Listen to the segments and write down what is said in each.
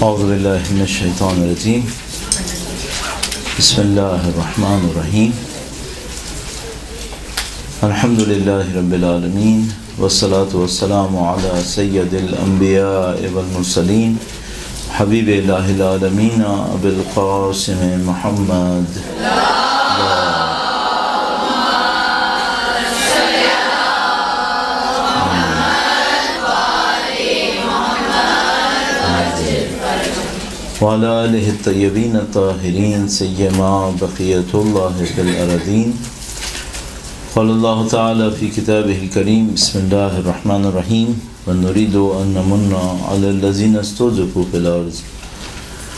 اعوذ باللہ من الشیطان الرجیم بسم اللہ الرحمن الرحیم الحمد للہ رب العالمین والصلاة والسلام علی سید الانبیاء والمرسلین حبیب الہ العالمین ابی القاسم محمد وعلى آلہ الطیبین الطاہرین سیما بقیۃ اللہ فی الارضین قال اللہ تعالی فی کتابہ الکریم بسم اللہ الرحمن الرحیم ونريد أن نمن على الذين استضعفوا في الأرض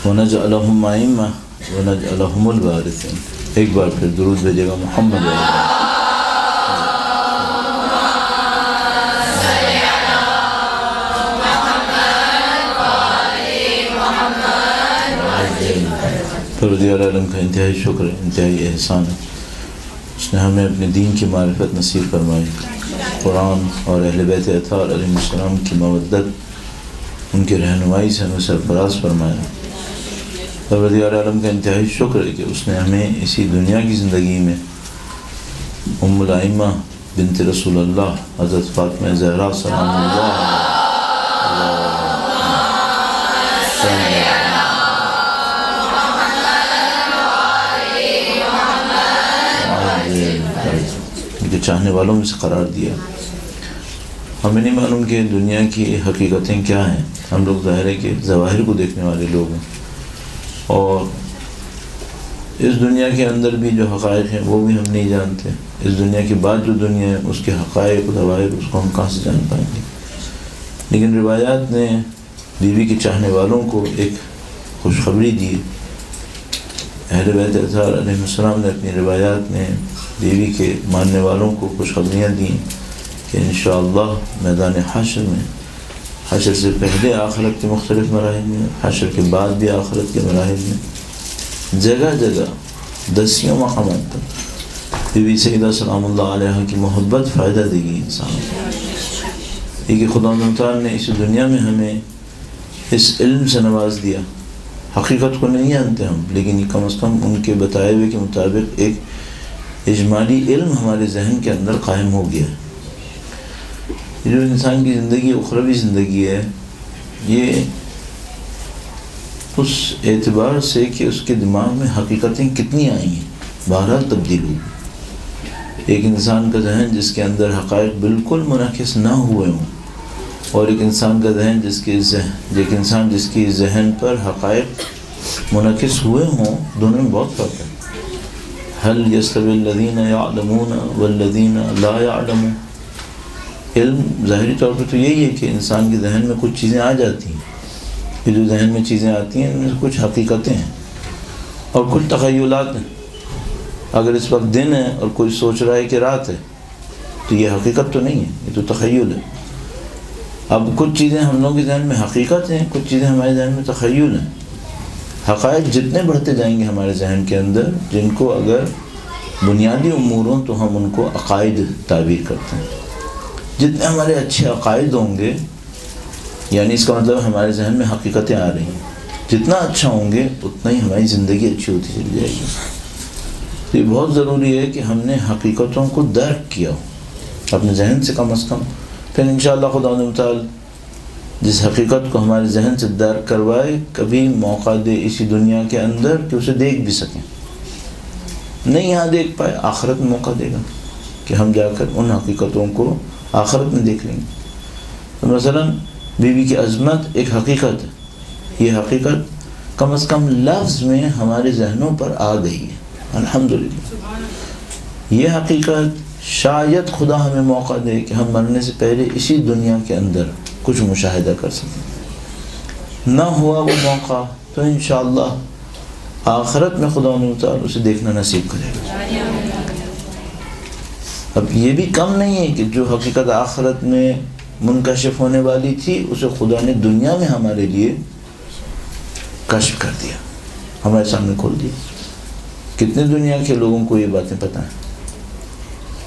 ونجعلهم أئمة ونجعلهم الوارثين. ایک بار پھر درود بھیجے گا محمد پروردگار عالم کا انتہائی شکر ہے، انتہائی احسان ہے، اس نے ہمیں اپنے دین کی معرفت نصیب فرمائی، قرآن اور اہل بیت اطہار علیہ السلام کی مودت، ان کی رہنمائی سے ہمیں سرفراز فرمایا۔ پروردگار عالم کا انتہائی شکر ہے کہ اس نے ہمیں اسی دنیا کی زندگی میں ام الائمہ بنت رسول اللہ حضرت فاطمہ زہرا سلام اللہ کے چاہنے والوں میں سے قرار دیا۔ ہمیں نہیں معلوم کہ دنیا کی حقیقتیں کیا ہیں، ہم لوگ ظاہر ہے کہ ظواہر کو دیکھنے والے لوگ ہیں، اور اس دنیا کے اندر بھی جو حقائق ہیں وہ بھی ہم نہیں جانتے۔ اس دنیا کے بعد جو دنیا ہے اس کے حقائق ظواہر اس کو ہم کہاں سے جان پائیں گے؟ لیکن روایات نے بیوی کے چاہنے والوں کو ایک خوشخبری دی۔ اہل بیت اطہار علیہ السلام نے اپنی روایات میں بیوی کے ماننے والوں کو خوشخبریاں دیں کہ انشاءاللہ میدان حشر میں، حشر سے پہلے آخرت کے مختلف مراحل میں، حشر کے بعد بھی آخرت کے مراحل میں، جگہ جگہ دسیوں مقامات پر بیوی سیدہ سلام اللہ علیہ کی محبت فائدہ دے گی انسان کو۔ یہ کہ خدا تعالیٰ نے اس دنیا میں ہمیں اس علم سے نواز دیا۔ حقیقت کو نہیں جانتے ہم، لیکن کم از کم ان کے بتائے ہوئے کے مطابق ایک اجمالی علم ہمارے ذہن کے اندر قائم ہو گیا ہے۔ یہ جو انسان کی زندگی اخروی زندگی ہے، یہ اس اعتبار سے کہ اس کے دماغ میں حقیقتیں کتنی آئی ہیں، بہرحال تبدیل ہوئی۔ ایک انسان کا ذہن جس کے اندر حقائق بالکل منعکس نہ ہوئے ہوں، اور ایک انسان کا ذہن جس کی ذہن پر حقائق منعکس ہوئے ہوں، دونوں میں بہت فرق ہے۔ هل يستوي الذين يعلمون والذين لا يعلمون؟ علم ظاہری طور پر تو یہی ہے کہ انسان کے ذہن میں کچھ چیزیں آ جاتی ہیں، کہ جو ذہن میں چیزیں آتی ہیں ان میں کچھ حقیقتیں ہیں اور کچھ تخیلات ہیں۔ اگر اس وقت دن ہے اور کوئی سوچ رہا ہے کہ رات ہے تو یہ حقیقت تو نہیں ہے، یہ تو تخیل ہے۔ اب کچھ چیزیں ہم لوگوں کے ذہن میں حقیقت ہیں، کچھ چیزیں ہمارے ذہن میں تخیل ہیں۔ حقائق جتنے بڑھتے جائیں گے ہمارے ذہن کے اندر، جن کو اگر بنیادی امور ہوں تو ہم ان کو عقائد تعبیر کرتے ہیں۔ جتنے ہمارے اچھے عقائد ہوں گے، یعنی اس کا مطلب ہمارے ذہن میں حقیقتیں آ رہی ہیں، جتنا اچھا ہوں گے اتنا ہی ہماری زندگی اچھی ہوتی چلی جائے گی۔ تو یہ بہت ضروری ہے کہ ہم نے حقیقتوں کو درک کیا ہو اپنے ذہن سے کم از کم، پھر انشاءاللہ خدا تعالی جس حقیقت کو ہمارے ذہن سے درک کروائے، کبھی موقع دے اسی دنیا کے اندر کہ اسے دیکھ بھی سکیں۔ نہیں یہاں دیکھ پائے، آخرت میں موقع دے گا کہ ہم جا کر ان حقیقتوں کو آخرت میں دیکھ لیں گے۔ تو مثلا بیوی کی عظمت ایک حقیقت ہے، یہ حقیقت کم از کم لفظ میں ہمارے ذہنوں پر آ گئی ہے، الحمدللہ۔ یہ حقیقت شاید خدا ہمیں موقع دے کہ ہم مرنے سے پہلے اسی دنیا کے اندر کچھ مشاہدہ کر سکیں۔ نہ ہوا وہ موقع تو انشاءاللہ آخرت میں خدا تعالی اسے دیکھنا نصیب کرے گا۔ اب یہ بھی کم نہیں ہے کہ جو حقیقت آخرت میں منکشف ہونے والی تھی اسے خدا نے دنیا میں ہمارے لیے کشف کر دیا، ہمارے سامنے کھول دیا۔ کتنے دنیا کے لوگوں کو یہ باتیں پتہ ہیں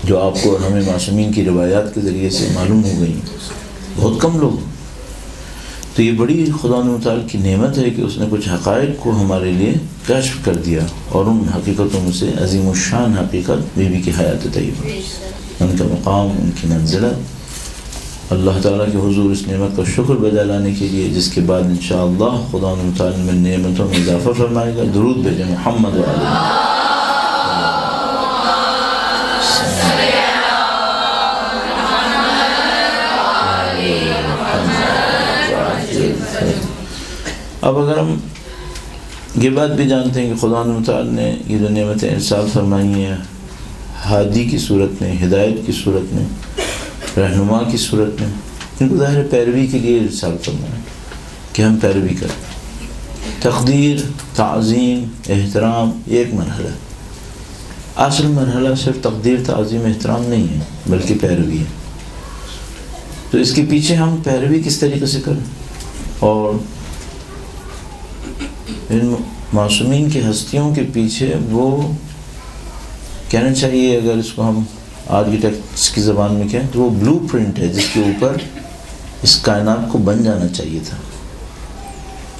جو آپ کو اور ہمیں معصومین کی روایات کے ذریعے سے معلوم ہو گئی؟ بہت کم لوگ۔ تو یہ بڑی خدا متعال کی نعمت ہے کہ اس نے کچھ حقائق کو ہمارے لیے کشف کر دیا، اور ان حقیقتوں میں سے عظیم الشان حقیقت بی بی کی حیات طیبہ، ان کا مقام، ان کی منزلت، اللہ تعالیٰ کے حضور اس نعمت کا شکر بجا لانے کے لیے، جس کے بعد انشاءاللہ خدا متعال میں نعمتوں میں اضافہ فرمائے گا۔ درود بھیجیں محمد و علیہ۔ اب اگر ہم یہ بات بھی جانتے ہیں کہ خدا متعال نے یہ جو نعمتیں ارسال فرمائی ہیں ہادی کی صورت میں، ہدایت کی صورت میں، رہنما کی صورت میں، ان کو ظاہر پیروی کے لیے ارسال فرمایا کہ ہم پیروی کریں۔ تقدیر، تعظیم، احترام یہ ایک مرحلہ ہے، اصل مرحلہ صرف تقدیر، تعظیم، احترام نہیں ہے بلکہ پیروی ہے۔ تو اس کے پیچھے ہم پیروی کس طریقے سے کریں، اور ان معصومین کی ہستیوں کے پیچھے وہ کہنا چاہیے، اگر اس کو ہم آرکیٹیکٹس کی زبان میں کہیں تو وہ بلو پرنٹ ہے جس کے اوپر اس کائنات کو بن جانا چاہیے تھا۔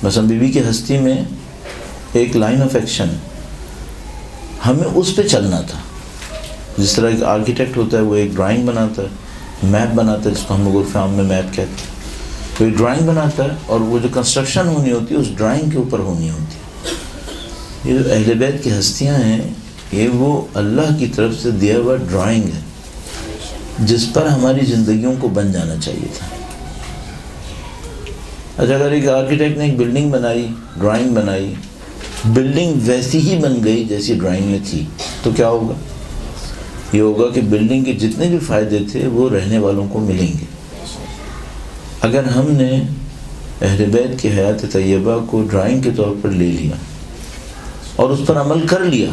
مثلا بی بی کی ہستی میں ایک لائن آف ایکشن، ہمیں اس پہ چلنا تھا۔ جس طرح ایک آرکیٹیکٹ ہوتا ہے وہ ایک ڈرائنگ بناتا ہے، میپ بناتا ہے، جس کو ہم لوگ عرف عام میں میپ کہتے ہیں، تو ایک ڈرائنگ بناتا ہے اور وہ جو کنسٹرکشن ہونی ہوتی ہے اس ڈرائنگ کے اوپر ہونی ہوتی ہے۔ یہ جو اہل بیت کی ہستیاں ہیں یہ وہ اللہ کی طرف سے دیا ہوا ڈرائنگ ہے جس پر ہماری زندگیوں کو بن جانا چاہیے تھا۔ اچھا، اگر ایک آرکیٹیکٹ نے ایک بلڈنگ بنائی، ڈرائنگ بنائی، بلڈنگ ویسی ہی بن گئی جیسی ڈرائنگ میں تھی، تو کیا ہوگا؟ یہ ہوگا کہ بلڈنگ کے جتنے بھی فائدے تھے وہ رہنے والوں کو ملیں گے۔ اگر ہم نے اہل بیت کی حیات طیبہ کو ڈرائنگ کے طور پر لے لیا اور اس پر عمل کر لیا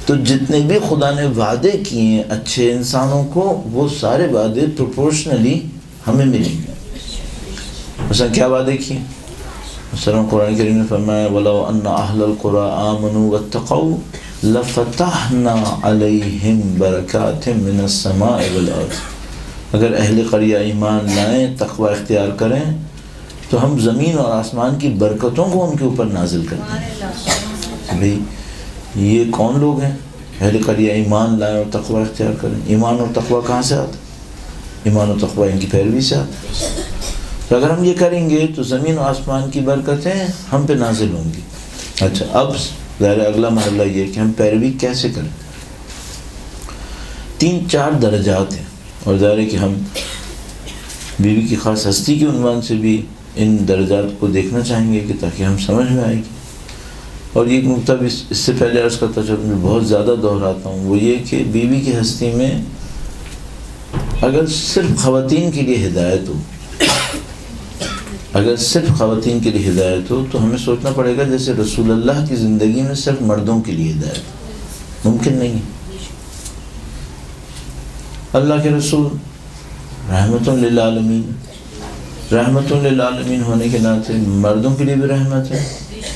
تو جتنے بھی خدا نے وعدے کیے ہیں اچھے انسانوں کو وہ سارے وعدے پروپورشنلی ہمیں ملیں گے۔ مثلا کیا وعدے کیے؟ مثلا قرآن کریم نے فرمایا وَلَوْ أَنَّ أَهْلَ الْقُرَىٰ آمَنُوا وَاتَّقَوْا لَفَتَحْنَا عَلَيْهِمْ بَرَكَاتٍ مِّنَ السَّمَاءِ وَالْأَرْضِ۔ اگر اہل قریہ ایمان لائیں، تقوی اختیار کریں تو ہم زمین اور آسمان کی برکتوں کو ان کے اوپر نازل کر دیں۔ بھئی یہ کون لوگ ہیں؟ اہل قریہ ایمان لائیں اور تقوی اختیار کریں۔ ایمان اور تقوی کہاں سے آتا؟ ایمان اور تقوی ان کی پیروی سے آتا۔ تو اگر ہم یہ کریں گے تو زمین و آسمان کی برکتیں ہم پہ نازل ہوں گی۔ اچھا، اب ظاہر اگلا مرحلہ یہ کہ ہم پیروی کیسے کریں۔ 3-4 درجات ہیں، اور ظاہر ہے کہ ہم بیوی کی خاص ہستی کے عنوان سے بھی ان درجات کو دیکھنا چاہیں گے کہ تاکہ ہم سمجھ میں آئے گی۔ اور یہ ایک نقطہ بھی اس سے پہلے عرض کرتا چلوں، میں بہت زیادہ دہراتا ہوں، وہ یہ کہ بیوی کی ہستی میں اگر صرف خواتین کے لیے ہدایت ہو، اگر صرف خواتین کے لیے ہدایت ہو تو ہمیں سوچنا پڑے گا جیسے رسول اللہ کی زندگی میں صرف مردوں کے لیے ہدایت، ممکن نہیں ہے۔ اللہ کے رسول رحمت للعالمین، رحمت للعالمین ہونے کے ناطے مردوں کے لیے بھی رحمت ہے،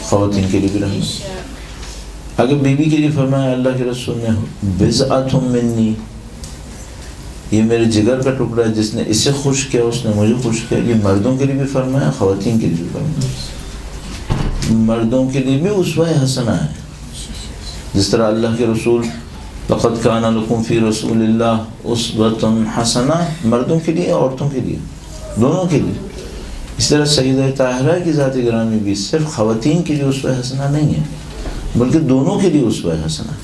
خواتین کے لیے بھی رحمت۔ اگر بیوی کے لیے فرمایا اللہ کے رسول نے بضعۃ منی، یہ میرے جگر کا ٹکڑا ہے، جس نے اسے خوش کیا اس نے مجھے خوش کیا، یہ مردوں کے لیے بھی فرمایا، خواتین کے لیے بھی فرمایا۔ مردوں کے لیے بھی اسوہ حسنہ ہے، جس طرح اللہ کے رسول لقد کان لکم فی رسول اللہ اسوۃ حسنہ، مردوں کے لیے عورتوں کے لیے دونوں کے لیے۔ اس طرح سیدہ طاہرہ کی ذات گرامی بھی صرف خواتین کے لیے اسوہ حسنہ نہیں ہے بلکہ دونوں کے لیے اسوہ حسنہ ہے۔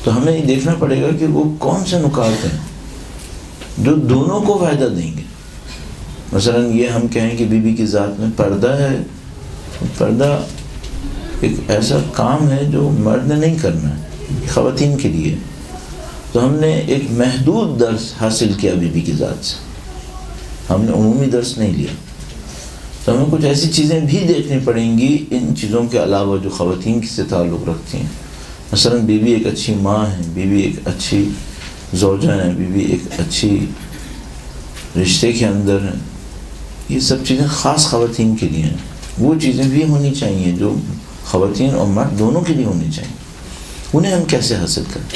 تو ہمیں یہ دیکھنا پڑے گا کہ وہ کون سے نکات ہیں جو دونوں کو فائدہ دیں گے۔ مثلا یہ ہم کہیں کہ بیوی کی ذات میں پردہ ہے، پردہ ایک ایسا کام ہے جو مرد نے نہیں کرنا ہے، خواتین کے لیے۔ تو ہم نے ایک محدود درس حاصل کیا بیوی کی ذات سے، ہم نے عمومی درس نہیں لیا۔ تو ہمیں کچھ ایسی چیزیں بھی دیکھنی پڑیں گی ان چیزوں کے علاوہ جو خواتین سے تعلق رکھتی ہیں۔ مثلا بیوی ایک اچھی ماں ہے، بیوی ایک اچھی زوجہ ہے، بیوی ایک اچھی رشتے کے اندر ہے، یہ سب چیزیں خاص خواتین کے لیے ہیں۔ وہ چیزیں بھی ہونی چاہیے جو خواتین اور مرد دونوں کے لیے ہونی چاہیے۔ انہیں ہم کیسے حاصل کریں؟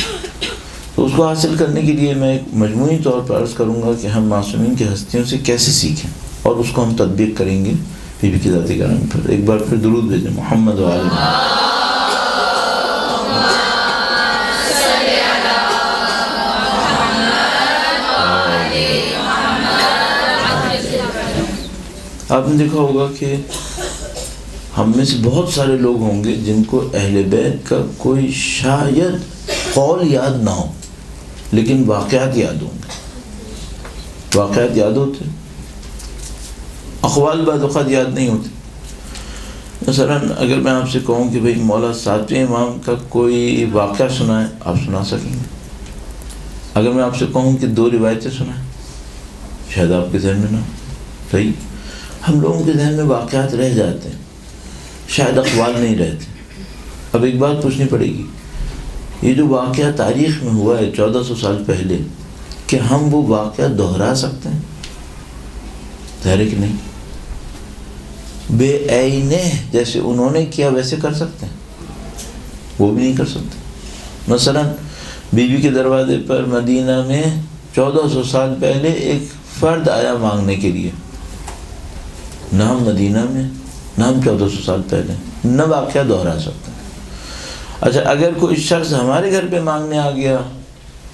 تو اس کو حاصل کرنے کے لیے میں ایک مجموعی طور پر عرض کروں گا کہ ہم معصومین کی ہستیوں سے کیسے سیکھیں اور اس کو ہم تطبیق کریں گے بی بی کی ذاتی کرام پر. ایک بار پھر درود بھیجیں محمد و آل محمد. آپ نے دیکھا ہوگا کہ ہم میں سے بہت سارے لوگ ہوں گے جن کو اہل بیت کا کوئی شاید قول یاد نہ ہو، لیکن واقعات یاد ہوں گے. واقعات یاد ہوتے، اقوال بعض اوقات یاد نہیں ہوتے. مثلا اگر میں آپ سے کہوں کہ بھئی مولا ساتویں امام کا کوئی واقعہ سنائیں، آپ سنا سکیں گے. اگر میں آپ سے کہوں کہ 2 روایتیں سنائیں، شاید آپ کے ذہن میں نہ ہو. صحیح، ہم لوگوں کے ذہن میں واقعات رہ جاتے ہیں، شاید اقوال نہیں رہتے. اب ایک بات پوچھنی پڑے گی، یہ جو واقعہ تاریخ میں ہوا ہے 1400 سال پہلے، کہ ہم وہ واقعہ دہرا سکتے ہیں؟ ظاہر ہے کہ نہیں. بے عینے جیسے انہوں نے کیا ویسے کر سکتے ہیں؟ وہ بھی نہیں کر سکتے. مثلا بی بی کے دروازے پر مدینہ میں 1400 سال پہلے ایک فرد آیا مانگنے کے لیے. نہ ہم مدینہ میں، نہ ہم 1400 سال پہلے، نہ واقعہ دہرا سکتے ہیں. اچھا اگر کوئی شخص ہمارے گھر پہ مانگنے آ گیا،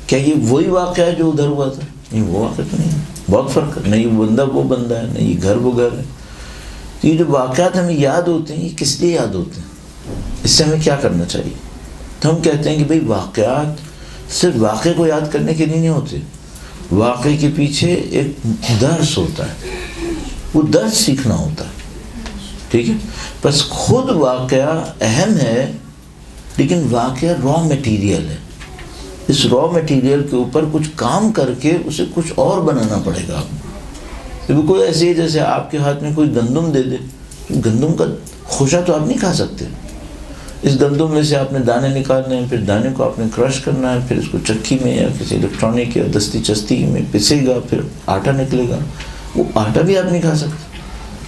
کیا یہ وہی واقعہ ہے جو ادھر ہوا تھا؟ نہیں، وہ واقعہ تو نہیں ہے، بہت فرق ہے. نہیں وہ بندہ وہ بندہ ہے، نہیں یہ گھر وہ گھر ہے. تو یہ جو واقعات ہمیں یاد ہوتے ہیں، یہ کس لیے یاد ہوتے ہیں؟ اس سے ہمیں کیا کرنا چاہیے؟ تو ہم کہتے ہیں کہ بھئی واقعات صرف واقعے کو یاد کرنے کے لیے نہیں ہوتے، واقعے کے پیچھے ایک درس ہوتا ہے، وہ درس سیکھنا ہوتا ہے. ٹھیک ہے، بس خود واقعہ اہم ہے، لیکن واقعہ را میٹیریل ہے. اس را میٹیریل کے اوپر کچھ کام کر کے اسے کچھ اور بنانا پڑے گا. آپ کوئی ایسے ہی جیسے آپ کے ہاتھ میں کوئی گندم دے دے، گندم کا خوشہ تو آپ نہیں کھا سکتے. اس گندم میں سے آپ نے دانے نکالنے ہیں، پھر دانے کو آپ نے کرش کرنا ہے، پھر اس کو چکی میں یا کسی الیکٹرانک یا دستی چستی میں پسے گا، پھر آٹا نکلے گا. وہ آٹا بھی آپ نہیں کھا سکتے.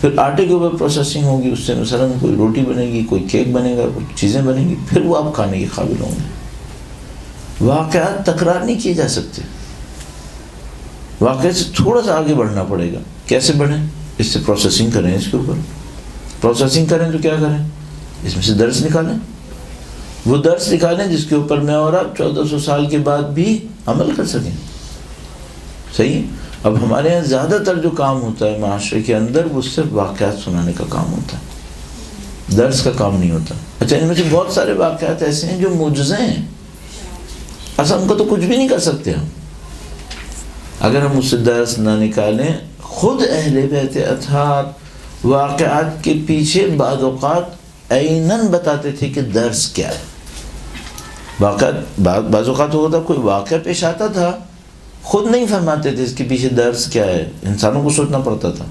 پھر آٹے کے اوپر پروسیسنگ ہوگی، اس سے مثلا کوئی روٹی بنے گی، کوئی کیک بنے گا، کوئی چیزیں بنیں گی، پھر وہ آپ کھانے کے قابل ہوں گے. واقعات تکرار نہیں کیے جا سکتے. واقعے سے تھوڑا سا آگے بڑھنا پڑے گا. کیسے بڑھیں؟ اس سے پروسیسنگ کریں. اس کے اوپر پروسیسنگ کریں تو کیا کریں؟ اس میں سے درس نکالیں. وہ درس نکالیں جس کے اوپر میں اور آپ 1400 سال کے بعد بھی عمل کر سکیں. صحیح. اب ہمارے یہاں زیادہ تر جو کام ہوتا ہے معاشرے کے اندر، وہ صرف واقعات سنانے کا کام ہوتا ہے، درس کا کام نہیں ہوتا. اچھا ان میں سے بہت سارے واقعات ایسے ہیں جو معجزے ہیں، اصل ان کو تو کچھ بھی نہیں کر سکتے ہم اگر ہم اس سے درس نہ نکالیں. خود اہل بیت اطہار واقعات کے پیچھے بعض اوقات عیناً بتاتے تھے کہ درس کیا ہے. واقعات بعض اوقات ہوتا، کوئی واقعہ پیش آتا تھا، خود نہیں فرماتے تھے اس کے پیچھے درس کیا ہے، انسانوں کو سوچنا پڑتا تھا.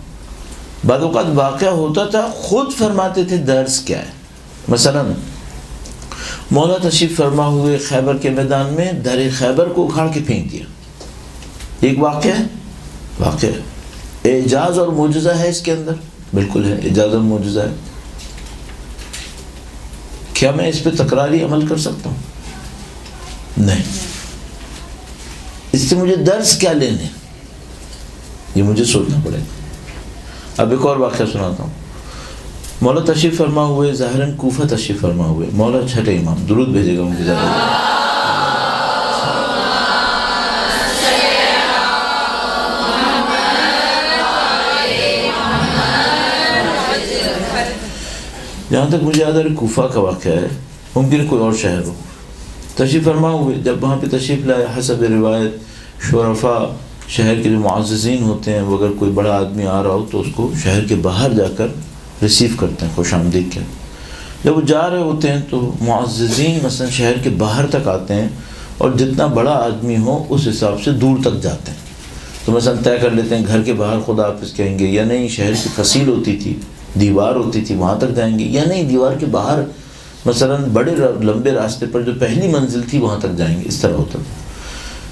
بعض اوقات واقعہ ہوتا تھا، خود فرماتے تھے درس کیا ہے. مثلا مولا تشریف فرما ہوئے خیبر کے میدان میں در خیبر کو اکھاڑ کے پھینک دیا. ایک واقعہ ہے، واقعہ اعجاز اور معجزہ ہے اس کے اندر. بالکل ہے، اعجاز اور معجزہ ہے. کیا میں اس پہ تکراری عمل کر سکتا ہوں؟ نہیں. اس سے مجھے درس کیا لینے، یہ مجھے سوچنا پڑے گا. اب ایک اور واقعہ سناتا ہوں. مولا تشریف فرما ہوئے ظاہراً کوفہ تشریف فرما ہوئے، مولا چھٹے امام، درود بھیجے گا ان کی ذات. جہاں تک مجھے یاد ہے کوفہ کا واقعہ ہے، ممکن کوئی اور شہر ہو. تشریف فرما ہوئے، جب وہاں پہ تشریف لائے، حسب روایت شرفاء شہر کے جو معززین ہوتے ہیں، وہ اگر کوئی بڑا آدمی آ رہا ہو تو اس کو شہر کے باہر جا کر ریسیو کرتے ہیں، خوش آمدید کہتے ہیں. جب وہ جا رہے ہوتے ہیں تو معززین مثلا شہر کے باہر تک آتے ہیں، اور جتنا بڑا آدمی ہو اس حساب سے دور تک جاتے ہیں. تو مثلا طے کر لیتے ہیں گھر کے باہر خدا حافظ کہیں گے، یا نہیں شہر کی فصیل ہوتی تھی، دیوار ہوتی تھی، وہاں تک جائیں گے، یا نہیں دیوار کے باہر مثلا بڑے لمبے راستے پر جو پہلی منزل تھی وہاں تک جائیں گے. اس طرح ہوتا تھا.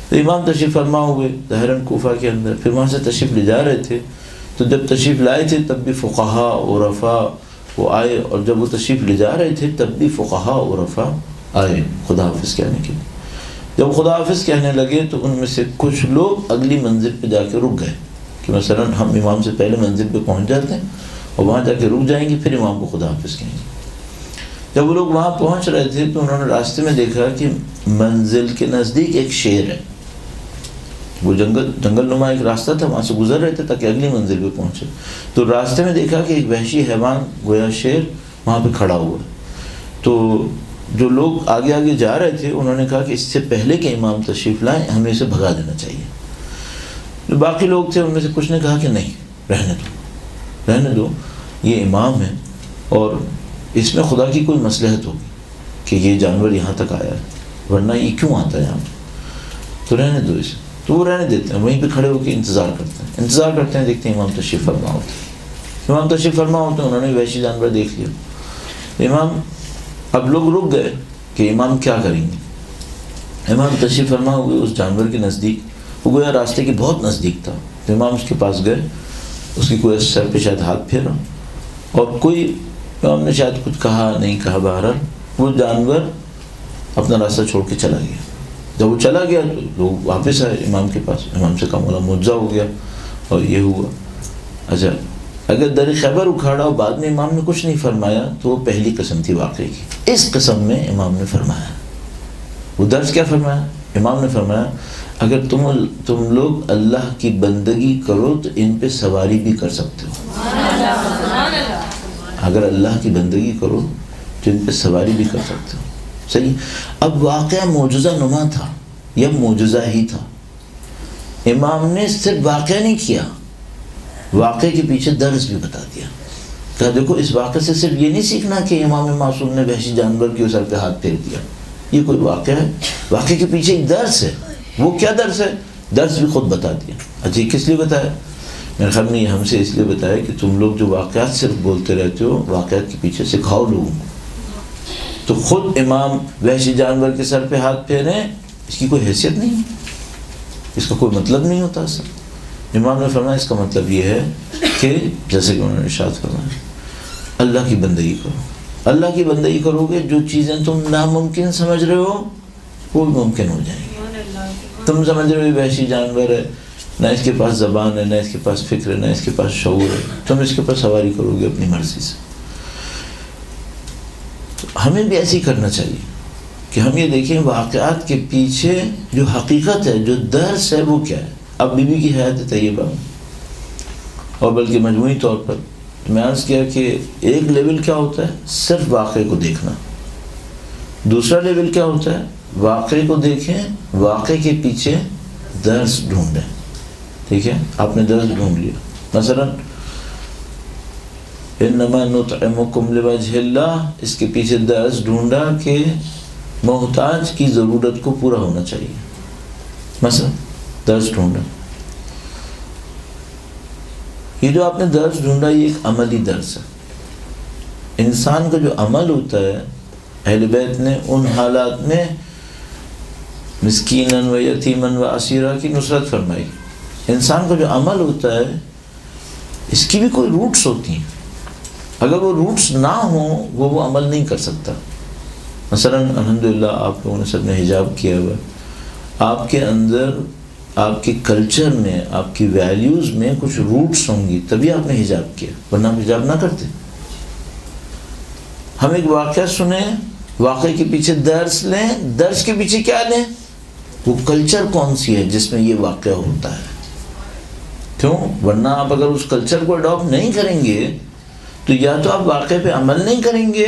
تو امام تشریف فرما ہوئے ظاہراً کوفہ کے اندر، پھر وہاں سے تشریف لے جا رہے تھے. تو جب تشریف لائے تھے تب بھی فقہا عرفا وہ آئے، اور جب وہ تشریف لے جا رہے تھے تب بھی فقہا عرفا آئے خدا حافظ کہنے کے لیے. جب خدا حافظ کہنے لگے تو ان میں سے کچھ لوگ اگلی منزل پہ جا کے رک گئے. کہ مثلا ہم امام سے پہلے منزل پہ پہنچ جاتے ہیں اور وہاں جا کے رک جائیں گے، پھر امام کو خدا حافظ کہیں گے۔ جب وہ لوگ وہاں پہنچ رہے تھے تو انہوں نے راستے میں دیکھا کہ منزل کے نزدیک ایک شیر ہے، وہ جنگل نما ایک راستہ تھا، وہاں سے گزر رہے تھے تاکہ اگلی منزل پہ پہنچے، تو راستے میں دیکھا کہ ایک وحشی حیوان گویا شیر وہاں پہ کھڑا ہوا ہے۔ تو جو لوگ آگے آگے جا رہے تھے انہوں نے کہا کہ اس سے پہلے کہ امام تشریف لائیں ہمیں اسے بھگا دینا چاہیے۔ جو باقی لوگ تھے ان میں سے کچھ نے کہا کہ نہیں، رہنے دو، یہ امام ہے اور اس میں خدا کی کوئی مصلحت ہوگی کہ یہ جانور یہاں تک آیا ہے، ورنہ یہ کیوں آتا ہے یہاں پہ، تو رہنے دو اسے۔ تو وہ رہنے دیتے ہیں، وہیں پہ کھڑے ہو کے انتظار کرتے ہیں، دیکھتے ہیں امام تشریف فرما ہوتے ہیں۔ امام تشریف فرما ہوتے ہیں، انہوں نے وحشی جانور دیکھ لیا۔ امام اب لوگ رک گئے کہ امام کیا کریں گے۔ امام تشریف فرما ہوئے اس جانور کے نزدیک، وہ گویا راستے کے بہت نزدیک تھا، تو امام اس کے پاس گئے، اس کی کوئی سر پہ شاید ہاتھ پھیرا اور کوئی امام نے شاید کچھ کہا نہیں کہا، بہرحال وہ جانور اپنا راستہ چھوڑ کے چلا گیا۔ جب وہ چلا گیا تو لوگ واپس آئے امام کے پاس، امام سے کہا مولا معجزہ ہو گیا اور یہ ہوا۔ اچھا، اگر در خیبر اکھاڑا اور بعد میں امام نے کچھ نہیں فرمایا تو وہ پہلی قسم تھی واقعے کی۔ اس قسم میں امام نے فرمایا، وہ درس کیا فرمایا؟ امام نے فرمایا اگر تم لوگ اللہ کی بندگی کرو تو ان پہ سواری بھی کر سکتے ہو۔ اگر اللہ کی بندگی کرو تو ان پہ سواری بھی کر سکتے ہو۔ صحیح۔ اب واقعہ معجزہ نما تھا یا معجزہ ہی تھا؟ امام نے صرف واقعہ نہیں کیا، واقعے کے پیچھے درس بھی بتا دیا۔ کہا دیکھو اس واقعے سے صرف یہ نہیں سیکھنا کہ امام معصوم نے وحشی جانور کے سر پہ ہاتھ پھیر دیا، یہ کوئی واقعہ ہے، واقعے کے پیچھے ایک درس ہے۔ وہ کیا درس ہے؟ درس بھی خود بتا دیا۔ اچھا، کس لیے بتایا؟ میرے خیال میں یہ ہم سے اس لیے بتایا کہ تم لوگ جو واقعات صرف بولتے رہتے ہو، واقعات کے پیچھے سکھاؤ لوگوں کو۔ تو خود امام وحشی جانور کے سر پہ ہاتھ پھیریں، اس کی کوئی حیثیت نہیں ہے، اس کا کوئی مطلب نہیں ہوتا اصل۔ امام نے فرمایا اس کا مطلب یہ ہے کہ جیسے کہ انہوں نے ارشاد فرمایا اللہ کی بندگی کرو۔ اللہ کی بندگی کرو گے، جو چیزیں تم ناممکن سمجھ رہے ہو وہ بھی ممکن ہو جائیں گی۔ تم سمجھ رہے ہو وحشی جانور ہے، نہ اس کے پاس زبان ہے، نہ اس کے پاس فکر ہے، نہ اس کے پاس شعور ہے، تم اس کے پاس سواری کرو گے اپنی مرضی سے۔ ہمیں بھی ایسے ہی کرنا چاہیے کہ ہم یہ دیکھیں واقعات کے پیچھے جو حقیقت ہے، جو درس ہے، وہ کیا ہے۔ اب بی بی کی حیات طیبہ اور بلکہ مجموعی طور پر میں عرض کیا کہ ایک لیول کیا ہوتا ہے صرف واقعے کو دیکھنا، دوسرا لیول کیا ہوتا ہے واقعے کو دیکھیں، واقعے کے پیچھے درس ڈھونڈیں۔ ٹھیک ہے، آپ نے درس ڈھونڈ لیا، مثلا انما نطعمکم لوجہ اللہ، اس کے پیچھے درس ڈھونڈا کہ محتاج کی ضرورت کو پورا ہونا چاہیے، مثلا درس ڈھونڈا۔ یہ جو آپ نے درس ڈھونڈا یہ ایک عملی درس ہے۔ انسان کا جو عمل ہوتا ہے، اہل بیت نے ان حالات میں مسکیناً و یتیماً و اسیرا کی نصرت فرمائی۔ انسان کا جو عمل ہوتا ہے اس کی بھی کوئی روٹس ہوتی ہیں، اگر وہ روٹس نہ ہوں وہ عمل نہیں کر سکتا۔ مثلا الحمدللہ آپ لوگوں نے سب نے حجاب کیا ہوا، آپ کے اندر آپ کے کلچر میں آپ کی ویلیوز میں کچھ روٹس ہوں گی تبھی آپ نے حجاب کیا، ورنہ آپ حجاب نہ کرتے۔ ہم ایک واقعہ سنیں، واقعے کے پیچھے درس لیں، درس کے پیچھے کیا لیں، وہ کلچر کون سی ہے جس میں یہ واقعہ ہوتا ہے۔ کیوں؟ ورنہ آپ اگر اس کلچر کو اڈاپٹ نہیں کریں گے تو یا تو آپ واقعے پہ عمل نہیں کریں گے،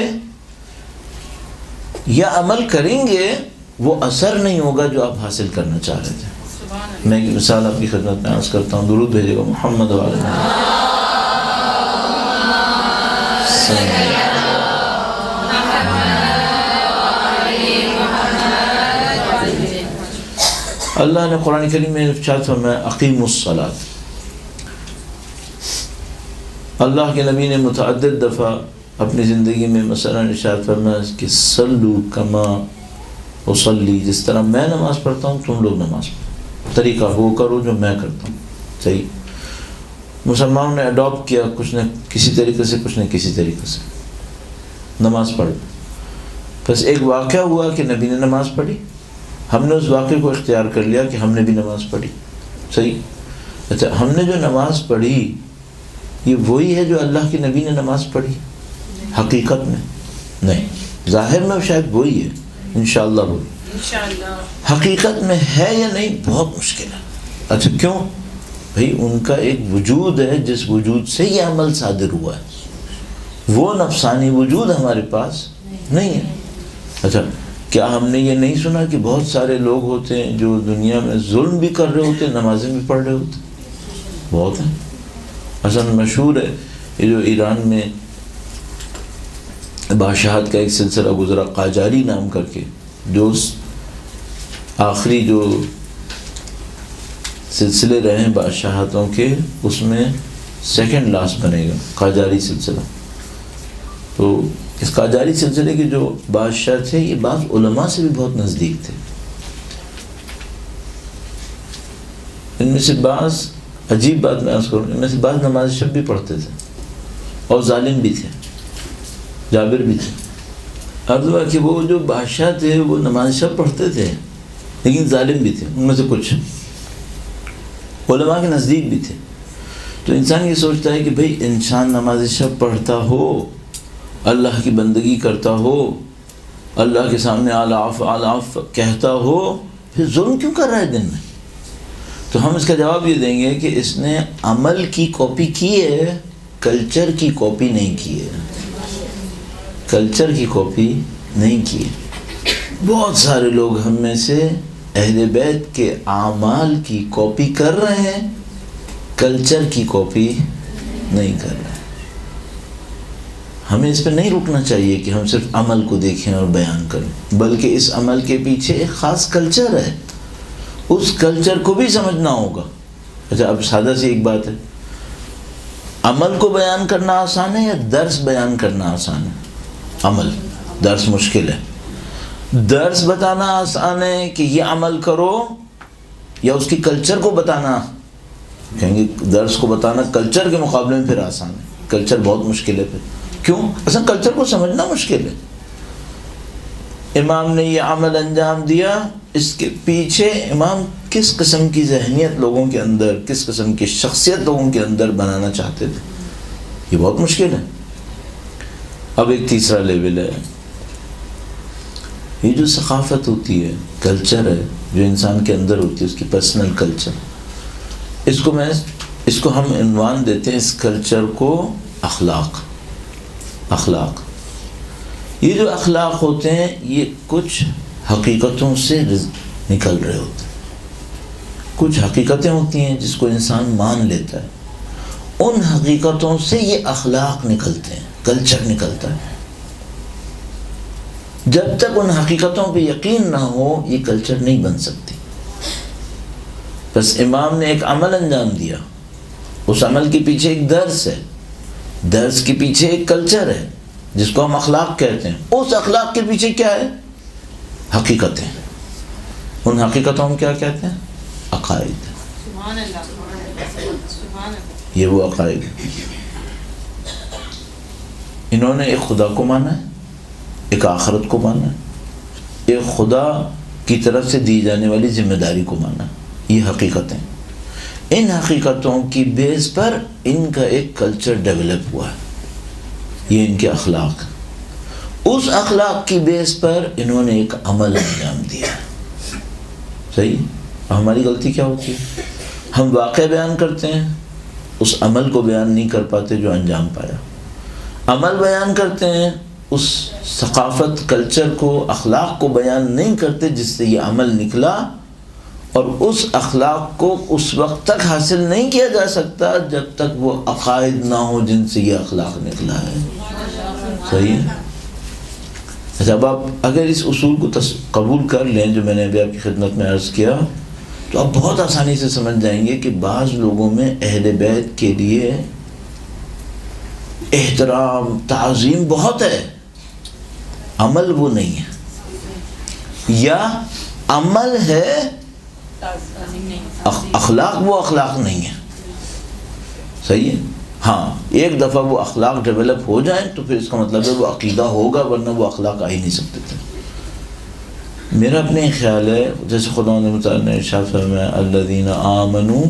یا عمل کریں گے وہ اثر نہیں ہوگا جو آپ حاصل کرنا چاہ رہے تھے۔ میں ایک مثال آپ کی خدمت میں عرض کرتا ہوں، درود بھیجے گا محمد وعلی اللہ نے قرآن کریم میں ارشاد فرمایا اقیموا الصلاۃ۔ اللہ کے نبی نے متعدد دفعہ اپنی زندگی میں مثلا ارشاد فرمایا کہ صلو کما اصلی، جس طرح میں نماز پڑھتا ہوں تم لوگ نماز پڑھو، طریقہ وہ کرو جو میں کرتا ہوں۔ صحیح، مسلمانوں نے اڈاپٹ کیا، کچھ نہ کسی طریقے سے، کچھ نہ کسی طریقے سے نماز پڑھ۔ بس ایک واقعہ ہوا کہ نبی نے نماز پڑھی، ہم نے اس واقعے کو اختیار کر لیا کہ ہم نے بھی نماز پڑھی۔ صحیح، اچھا ہم نے جو نماز پڑھی یہ وہی ہے جو اللہ کے نبی نے نماز پڑھی؟ حقیقت میں نہیں، ظاہر میں شاید وہی ہے، انشاءاللہ وہی، حقیقت میں ہے یا نہیں بہت مشکل ہے۔ اچھا کیوں؟ بھئی ان کا ایک وجود ہے جس وجود سے یہ عمل صادر ہوا ہے، وہ نفسانی وجود ہمارے پاس نہیں ہے۔ اچھا کیا ہم نے یہ نہیں سنا کہ بہت سارے لوگ ہوتے ہیں جو دنیا میں ظلم بھی کر رہے ہوتے ہیں، نمازیں بھی پڑھ رہے ہوتے ہیں؟ بہت ہیں۔ اصل مشہور ہے یہ جو ایران میں بادشاہت کا ایک سلسلہ گزرا قاجاری نام کر کے، جو آخری جو سلسلے رہے ہیں بادشاہتوں کے اس میں سیکنڈ لاسٹ بنے گا قاجاری سلسلہ۔ تو اس قاجاری سلسلے کے جو بادشاہ تھے یہ بعض علماء سے بھی بہت نزدیک تھے، ان میں سے بعض، عجیب بات میں عرض کروں، ان میں سے بعض نماز شب بھی پڑھتے تھے اور ظالم بھی تھے، جابر بھی تھے۔ عرض ہوا کہ وہ جو بادشاہ تھے وہ نماز شب پڑھتے تھے لیکن ظالم بھی تھے، ان میں سے کچھ علماء کے نزدیک بھی تھے۔ تو انسان یہ سوچتا ہے کہ بھئی انسان نماز شب پڑھتا ہو، اللہ کی بندگی کرتا ہو، اللہ کے سامنے آلاف آلاف کہتا ہو، پھر ظلم کیوں کر رہا ہے دن میں؟ تو ہم اس کا جواب یہ دیں گے کہ اس نے عمل کی کاپی کی ہے، کلچر کی کاپی نہیں کی ہے، کلچر کی کاپی نہیں کی ہے۔ بہت سارے لوگ ہم میں سے اہل بیت کے اعمال کی کاپی کر رہے ہیں، کلچر کی کاپی نہیں کر رہے۔ ہمیں اس پہ نہیں رکنا چاہیے کہ ہم صرف عمل کو دیکھیں اور بیان کریں، بلکہ اس عمل کے پیچھے ایک خاص کلچر ہے، اس کلچر کو بھی سمجھنا ہوگا۔ اچھا اب سادہ سی ایک بات ہے، عمل کو بیان کرنا آسان ہے یا درس بیان کرنا آسان ہے؟ عمل، درس مشکل ہے۔ درس بتانا آسان ہے کہ یہ عمل کرو، یا اس کی کلچر کو بتانا؟ کہیں گے درس کو بتانا کلچر کے مقابلے میں پھر آسان ہے، کلچر بہت مشکل ہے۔ پھر کیوں؟ اصلا کلچر کو سمجھنا مشکل ہے۔ امام نے یہ عمل انجام دیا، اس کے پیچھے امام کس قسم کی ذہنیت لوگوں کے اندر، کس قسم کی شخصیت لوگوں کے اندر بنانا چاہتے تھے، یہ بہت مشکل ہے۔ اب ایک تیسرا لیول ہے، یہ جو ثقافت ہوتی ہے، کلچر ہے جو انسان کے اندر ہوتی ہے، اس کی پرسنل کلچر، اس کو ہم عنوان دیتے ہیں اس کلچر کو اخلاق۔ اخلاق، یہ جو اخلاق ہوتے ہیں یہ کچھ حقیقتوں سے نکل رہے ہوتے ہیں، کچھ حقیقتیں ہوتی ہیں جس کو انسان مان لیتا ہے، ان حقیقتوں سے یہ اخلاق نکلتے ہیں، کلچر نکلتا ہے۔ جب تک ان حقیقتوں پہ یقین نہ ہو یہ کلچر نہیں بن سکتی۔ بس امام نے ایک عمل انجام دیا، اس عمل کے پیچھے ایک درس ہے، درس کے پیچھے ایک کلچر ہے جس کو ہم اخلاق کہتے ہیں، اس اخلاق کے پیچھے کیا ہے؟ حقیقتیں۔ ان حقیقتوں ہم کیا کہتے ہیں؟ عقائد۔ یہ وہ عقائد، انہوں نے ایک خدا کو مانا ہے، ایک آخرت کو مانا ہے، ایک خدا کی طرف سے دی جانے والی ذمہ داری کو مانا، یہ حقیقتیں۔ ان حقیقتوں کی بیس پر ان کا ایک کلچر ڈیولپ ہوا ہے، یہ ان کے اخلاق۔ اس اخلاق کی بیس پر انہوں نے ایک عمل انجام دیا۔ صحیح؟ ہماری غلطی کیا ہوتی ہے؟ ہم واقع بیان کرتے ہیں، اس عمل کو بیان نہیں کر پاتے جو انجام پایا۔ عمل بیان کرتے ہیں، اس ثقافت، کلچر کو، اخلاق کو بیان نہیں کرتے جس سے یہ عمل نکلا، اور اس اخلاق کو اس وقت تک حاصل نہیں کیا جا سکتا جب تک وہ عقائد نہ ہو جن سے یہ اخلاق نکلا ہے۔ صحیح ہے؟ اچھا اب آپ اگر اس اصول کو قبول کر لیں جو میں نے ابھی آپ کی خدمت میں عرض کیا، تو آپ بہت آسانی سے سمجھ جائیں گے کہ بعض لوگوں میں اہل بیت کے لیے احترام، تعظیم بہت ہے، عمل وہ نہیں ہے، یا عمل ہے اخلاق وہ اخلاق نہیں ہے۔ صحیح ہے؟ ہاں ایک دفعہ وہ اخلاق ڈیولپ ہو جائیں تو پھر اس کا مطلب ہے وہ عقیدہ ہوگا، ورنہ وہ اخلاق آ ہی نہیں سکتے تھے۔ میرا اپنے خیال ہے جیسے خدا نے متعال نے ارشاد فرمایا الذین آمنوا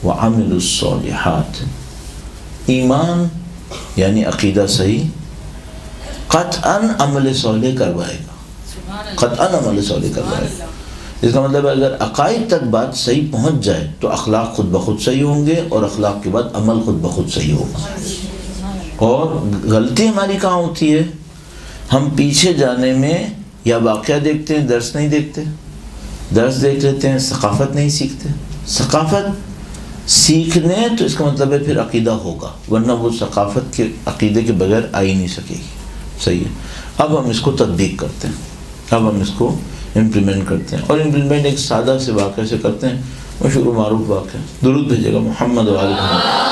وعملوا الصالحات. ایمان یعنی عقیدہ صحیح قطعاً عمل صالح کروائے گا، قطعاً عمل صالح کروائے گا. اس کا مطلب ہے اگر عقائد تک بات صحیح پہنچ جائے تو اخلاق خود بخود صحیح ہوں گے، اور اخلاق کے بعد عمل خود بخود صحیح ہوگا. اور غلطی ہماری کہاں ہوتی ہے؟ ہم پیچھے جانے میں یا واقعہ دیکھتے ہیں، درس نہیں دیکھتے، درس دیکھ لیتے ہیں، ثقافت نہیں سیکھتے. ثقافت سیکھنے تو اس کا مطلب ہے پھر عقیدہ ہوگا، ورنہ وہ ثقافت کے عقیدے کے بغیر آ ہی نہیں سکے گی. صحیح ہے. اب ہم اس کو تطبیق کرتے ہیں، اب ہم اس کو امپلیمنٹ کرتے ہیں، اور امپلیمنٹ ایک سادہ سے واقعے سے کرتے ہیں، مشہور و معروف واقعہ. درود بھیجے گا محمد و آل محمد.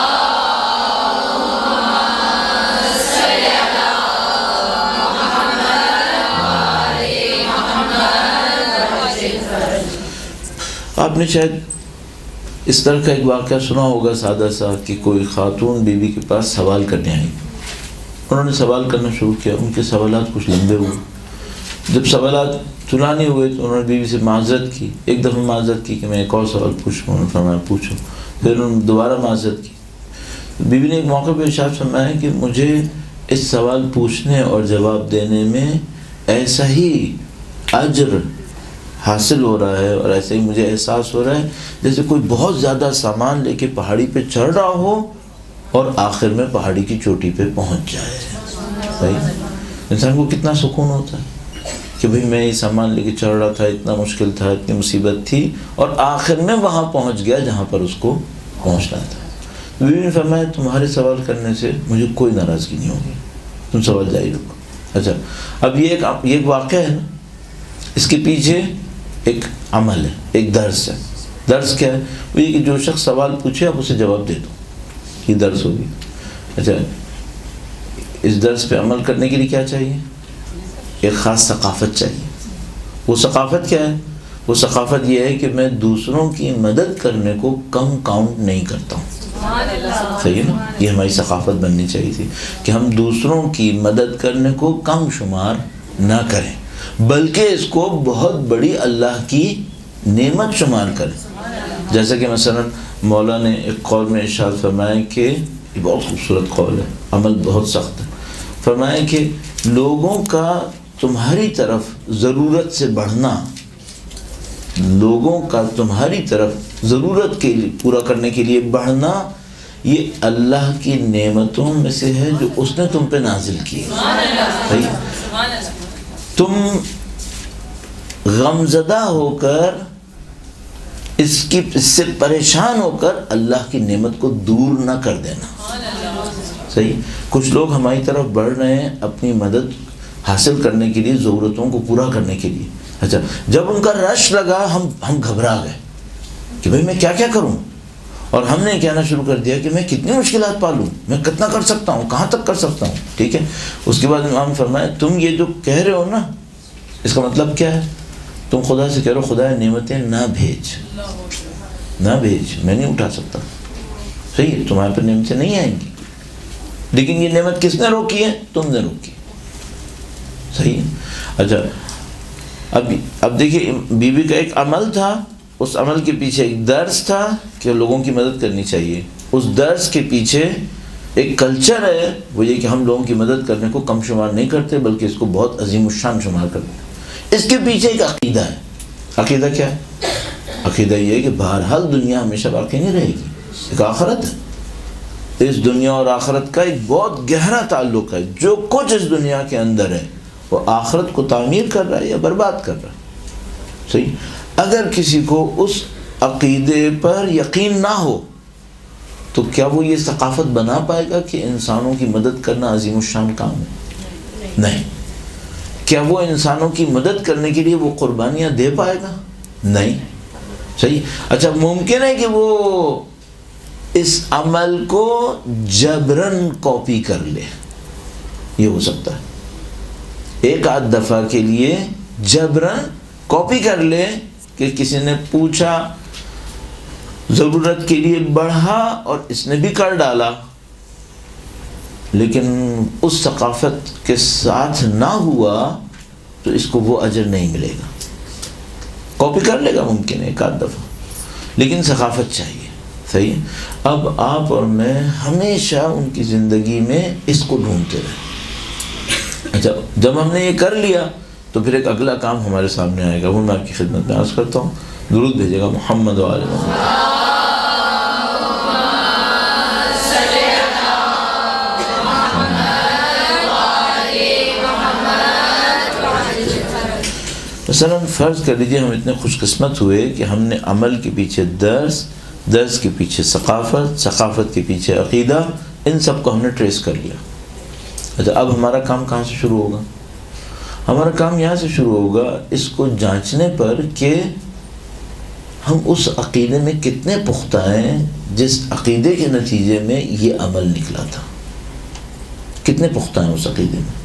آپ نے شاید اس طرح کا ایک واقعہ سنا ہوگا سادہ سا، کہ کوئی خاتون بیوی کے پاس سوال کرنے آئی. انہوں نے سوال کرنا شروع کیا، ان کے سوالات کچھ لمبے ہوئے. جب سوالات سنا نہیں ہوئے تو انہوں نے بیوی سے معذرت کی. ایک دفعہ معذرت کی کہ میں ایک اور سوال پوچھوں. انہوں نے فرمایا پوچھو. پھر انہوں نے دوبارہ معذرت کی. بیوی نے ایک موقع پہ ارشاد فرمایا کہ مجھے اس سوال پوچھنے اور جواب دینے میں ایسا ہی اجر حاصل ہو رہا ہے، اور ایسے ہی مجھے احساس ہو رہا ہے جیسے کوئی بہت زیادہ سامان لے کے پہاڑی پہ چڑھ رہا ہو اور آخر میں پہاڑی کی چوٹی پہ پہنچ جائے. صحیح. انسان کو کتنا سکون ہوتا ہے کہ بھئی میں یہ سامان لے کے چڑھ رہا تھا، اتنا مشکل تھا، اتنی مصیبت تھی، اور آخر میں وہاں پہنچ گیا جہاں پر اس کو پہنچنا تھا. بیوی نے فرمایا تمہارے سوال کرنے سے مجھے کوئی ناراضگی نہیں ہوگی، تم سوال جاری رکھو. اچھا، اب یہ ایک واقعہ ہے نا، اس کے پیچھے ایک عمل ہے، ایک درس ہے. درس کیا ہے؟ وہ یہ کہ جو شخص سوال پوچھے آپ اسے جواب دے دو، یہ درس ہوگی. اچھا، اس درس پہ عمل کرنے کے لیے کیا چاہیے؟ ایک خاص ثقافت چاہیے. وہ ثقافت کیا ہے؟ وہ ثقافت یہ ہے کہ میں دوسروں کی مدد کرنے کو کم کاؤنٹ نہیں کرتا ہوں. صحیح ہے نا؟ یہ ہماری ثقافت بننی چاہیے تھی کہ ہم دوسروں کی مدد کرنے کو کم شمار نہ کریں، بلکہ اس کو بہت بڑی اللہ کی نعمت شمار کریں. جیسا کہ مثلا مولا نے ایک قول میں ارشاد فرمایا کہ یہ بہت خوبصورت قول ہے، عمل بہت سخت ہے. فرمایا کہ لوگوں کا تمہاری طرف ضرورت سے بڑھنا، لوگوں کا تمہاری طرف ضرورت کے لیے پورا کرنے کے لیے بڑھنا، یہ اللہ کی نعمتوں میں سے ہے جو اس نے تم پہ نازل کی. تم غمزدہ ہو کر اس سے پریشان ہو کر اللہ کی نعمت کو دور نہ کر دینا. صحیح. کچھ لوگ ہماری طرف بڑھ رہے ہیں اپنی مدد حاصل کرنے کے لیے، ضرورتوں کو پورا کرنے کے لیے. اچھا، جب ان کا رش لگا ہم گھبرا گئے کہ بھئی میں کیا کیا کروں، اور ہم نے کہنا شروع کر دیا کہ میں کتنی مشکلات پالوں، میں کتنا کر سکتا ہوں، کہاں تک کر سکتا ہوں. ٹھیک ہے. اس کے بعد امام فرمایا تم یہ جو کہہ رہے ہو نا، اس کا مطلب کیا ہے؟ تم خدا سے کہہ رہے ہو خدا نعمتیں نہ بھیج، میں نہیں اٹھا سکتا. صحیح ہے، تمہارے پر نعمتیں نہیں آئیں گی، لیکن یہ نعمت کس نے روکی ہے؟ تم نے روکی. صحیح ہے. اچھا، اب دیکھیے بیوی کا ایک عمل تھا، اس عمل کے پیچھے ایک درس تھا کہ لوگوں کی مدد کرنی چاہیے. اس درس کے پیچھے ایک کلچر ہے، وہ یہ کہ ہم لوگوں کی مدد کرنے کو کم شمار نہیں کرتے بلکہ اس کو بہت عظیم الشان شمار کرتے ہیں. اس کے پیچھے ایک عقیدہ ہے. عقیدہ کیا ہے؟ عقیدہ یہ ہے کہ بہرحال دنیا ہمیشہ باقی نہیں رہے گی، ایک آخرت ہے. اس دنیا اور آخرت کا ایک بہت گہرا تعلق ہے. جو کچھ اس دنیا کے اندر ہے وہ آخرت کو تعمیر کر رہا ہے یا برباد کر رہا ہے. صحیح. اگر کسی کو اس عقیدے پر یقین نہ ہو تو کیا وہ یہ ثقافت بنا پائے گا کہ انسانوں کی مدد کرنا عظیم الشان کام ہے؟ نہیں. کیا وہ انسانوں کی مدد کرنے کے لیے وہ قربانیاں دے پائے گا؟ نہیں. صحیح. اچھا، ممکن ہے کہ وہ اس عمل کو جبرن کاپی کر لے، یہ ہو سکتا ہے. ایک آدھ دفعہ کے لیے جبرن کاپی کر لے کہ کسی نے پوچھا، ضرورت کے لیے بڑھا اور اس نے بھی کر ڈالا، لیکن اس ثقافت کے ساتھ نہ ہوا تو اس کو وہ اجر نہیں ملے گا. کاپی کر لے گا ممکن ہے ایک آدھ دفعہ، لیکن ثقافت چاہیے. صحیح. اب آپ اور میں ہمیشہ ان کی زندگی میں اس کو ڈھونڈتے رہے. اچھا جب ہم نے یہ کر لیا تو پھر ایک اگلا کام ہمارے سامنے آئے گا، وہ میں آپ کی خدمت میں عرض کرتا ہوں. درود بھیجے گا محمد و آل محمد. مثلا فرض کر لیجیے ہم اتنے خوش قسمت ہوئے کہ ہم نے عمل کے پیچھے درس کے پیچھے ثقافت کے پیچھے عقیدہ، ان سب کو ہم نے ٹریس کر لیا. اچھا اب ہمارا کام کہاں سے شروع ہوگا؟ ہمارا کام یہاں سے شروع ہوگا اس کو جانچنے پر کہ ہم اس عقیدے میں کتنے پختہ ہیں جس عقیدے کے نتیجے میں یہ عمل نکلا تھا. کتنے پختہ ہیں اس عقیدے میں.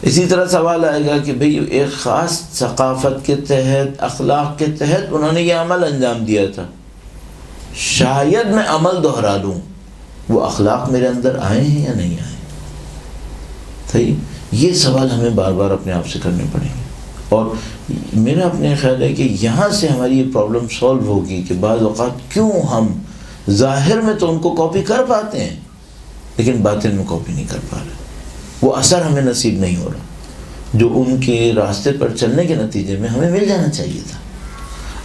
اسی طرح سوال آئے گا کہ بھئی ایک خاص ثقافت کے تحت، اخلاق کے تحت انہوں نے یہ عمل انجام دیا تھا، شاید میں عمل دہرا لوں، وہ اخلاق میرے اندر آئے ہیں یا نہیں آئے. صحیح. یہ سوال ہمیں بار بار اپنے آپ سے کرنے پڑیں گے. اور میرا اپنے خیال ہے کہ یہاں سے ہماری یہ پرابلم سولو ہوگی کہ بعض اوقات کیوں ہم ظاہر میں تو ان کو کاپی کر پاتے ہیں لیکن باطن میں کاپی نہیں کر پا رہے. وہ اثر ہمیں نصیب نہیں ہو رہا جو ان کے راستے پر چلنے کے نتیجے میں ہمیں مل جانا چاہیے تھا.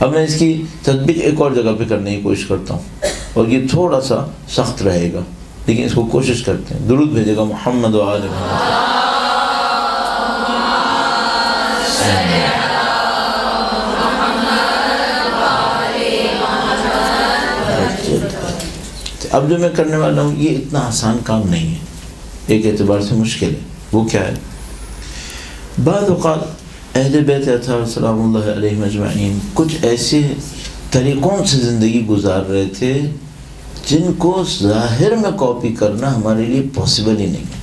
اب میں اس کی تطبیق ایک اور جگہ پہ کرنے کی کوشش کرتا ہوں اور یہ تھوڑا سا سخت رہے گا لیکن اس کو کوشش کرتے ہیں. درود بھیجے گا محمد و آل محمد. اب جو میں کرنے والا ہوں یہ اتنا آسان کام نہیں ہے، ایک اعتبار سے مشکل ہے. وہ کیا ہے؟ بعض اوقات اہل بیت اطہار سلام اللہ علیہ مجمعین کچھ ایسے طریقوں سے زندگی گزار رہے تھے جن کو ظاہر میں کاپی کرنا ہمارے لیے پاسبل ہی نہیں ہے.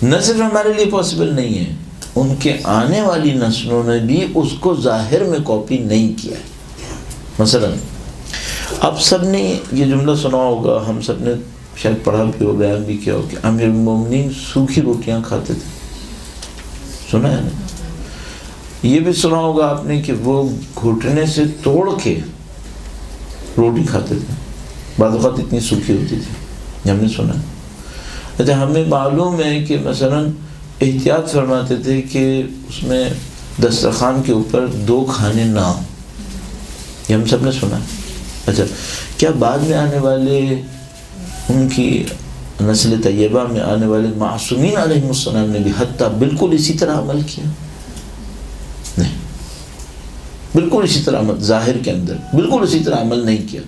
نہ صرف ہمارے لیے پاسبل نہیں ہے، ان کے آنے والی نسلوں نے بھی اس کو ظاہر میں کاپی نہیں کیا. مثلا آپ سب نے یہ جملہ سنا ہوگا، ہم سب نے شاید پڑھا بھی ہو، بیان بھی کیا ہو کہ امیر المومنین سوکھی روٹیاں کھاتے تھے. سنا ہے نا؟ یہ بھی سنا ہوگا آپ نے کہ وہ گھٹنے سے توڑ کے روٹی کھاتے تھے، بعض اوقات اتنی سوکھی ہوتی تھی. یہ ہم نے سنا. اچھا ہمیں معلوم ہے کہ مثلا احتیاط فرماتے تھے کہ اس میں دسترخوان کے اوپر 2 کھانے نہ ہوں. یہ ہم سب نے سنا. اچھا کیا بعد میں آنے والے ان کی نسل طیبہ میں آنے والے معصومین علیہ السلام نے بھی حتیٰ بالکل اسی طرح عمل کیا؟ نہیں، بالکل اسی طرح عمل، ظاہر کے اندر بالکل اسی طرح عمل نہیں کیا.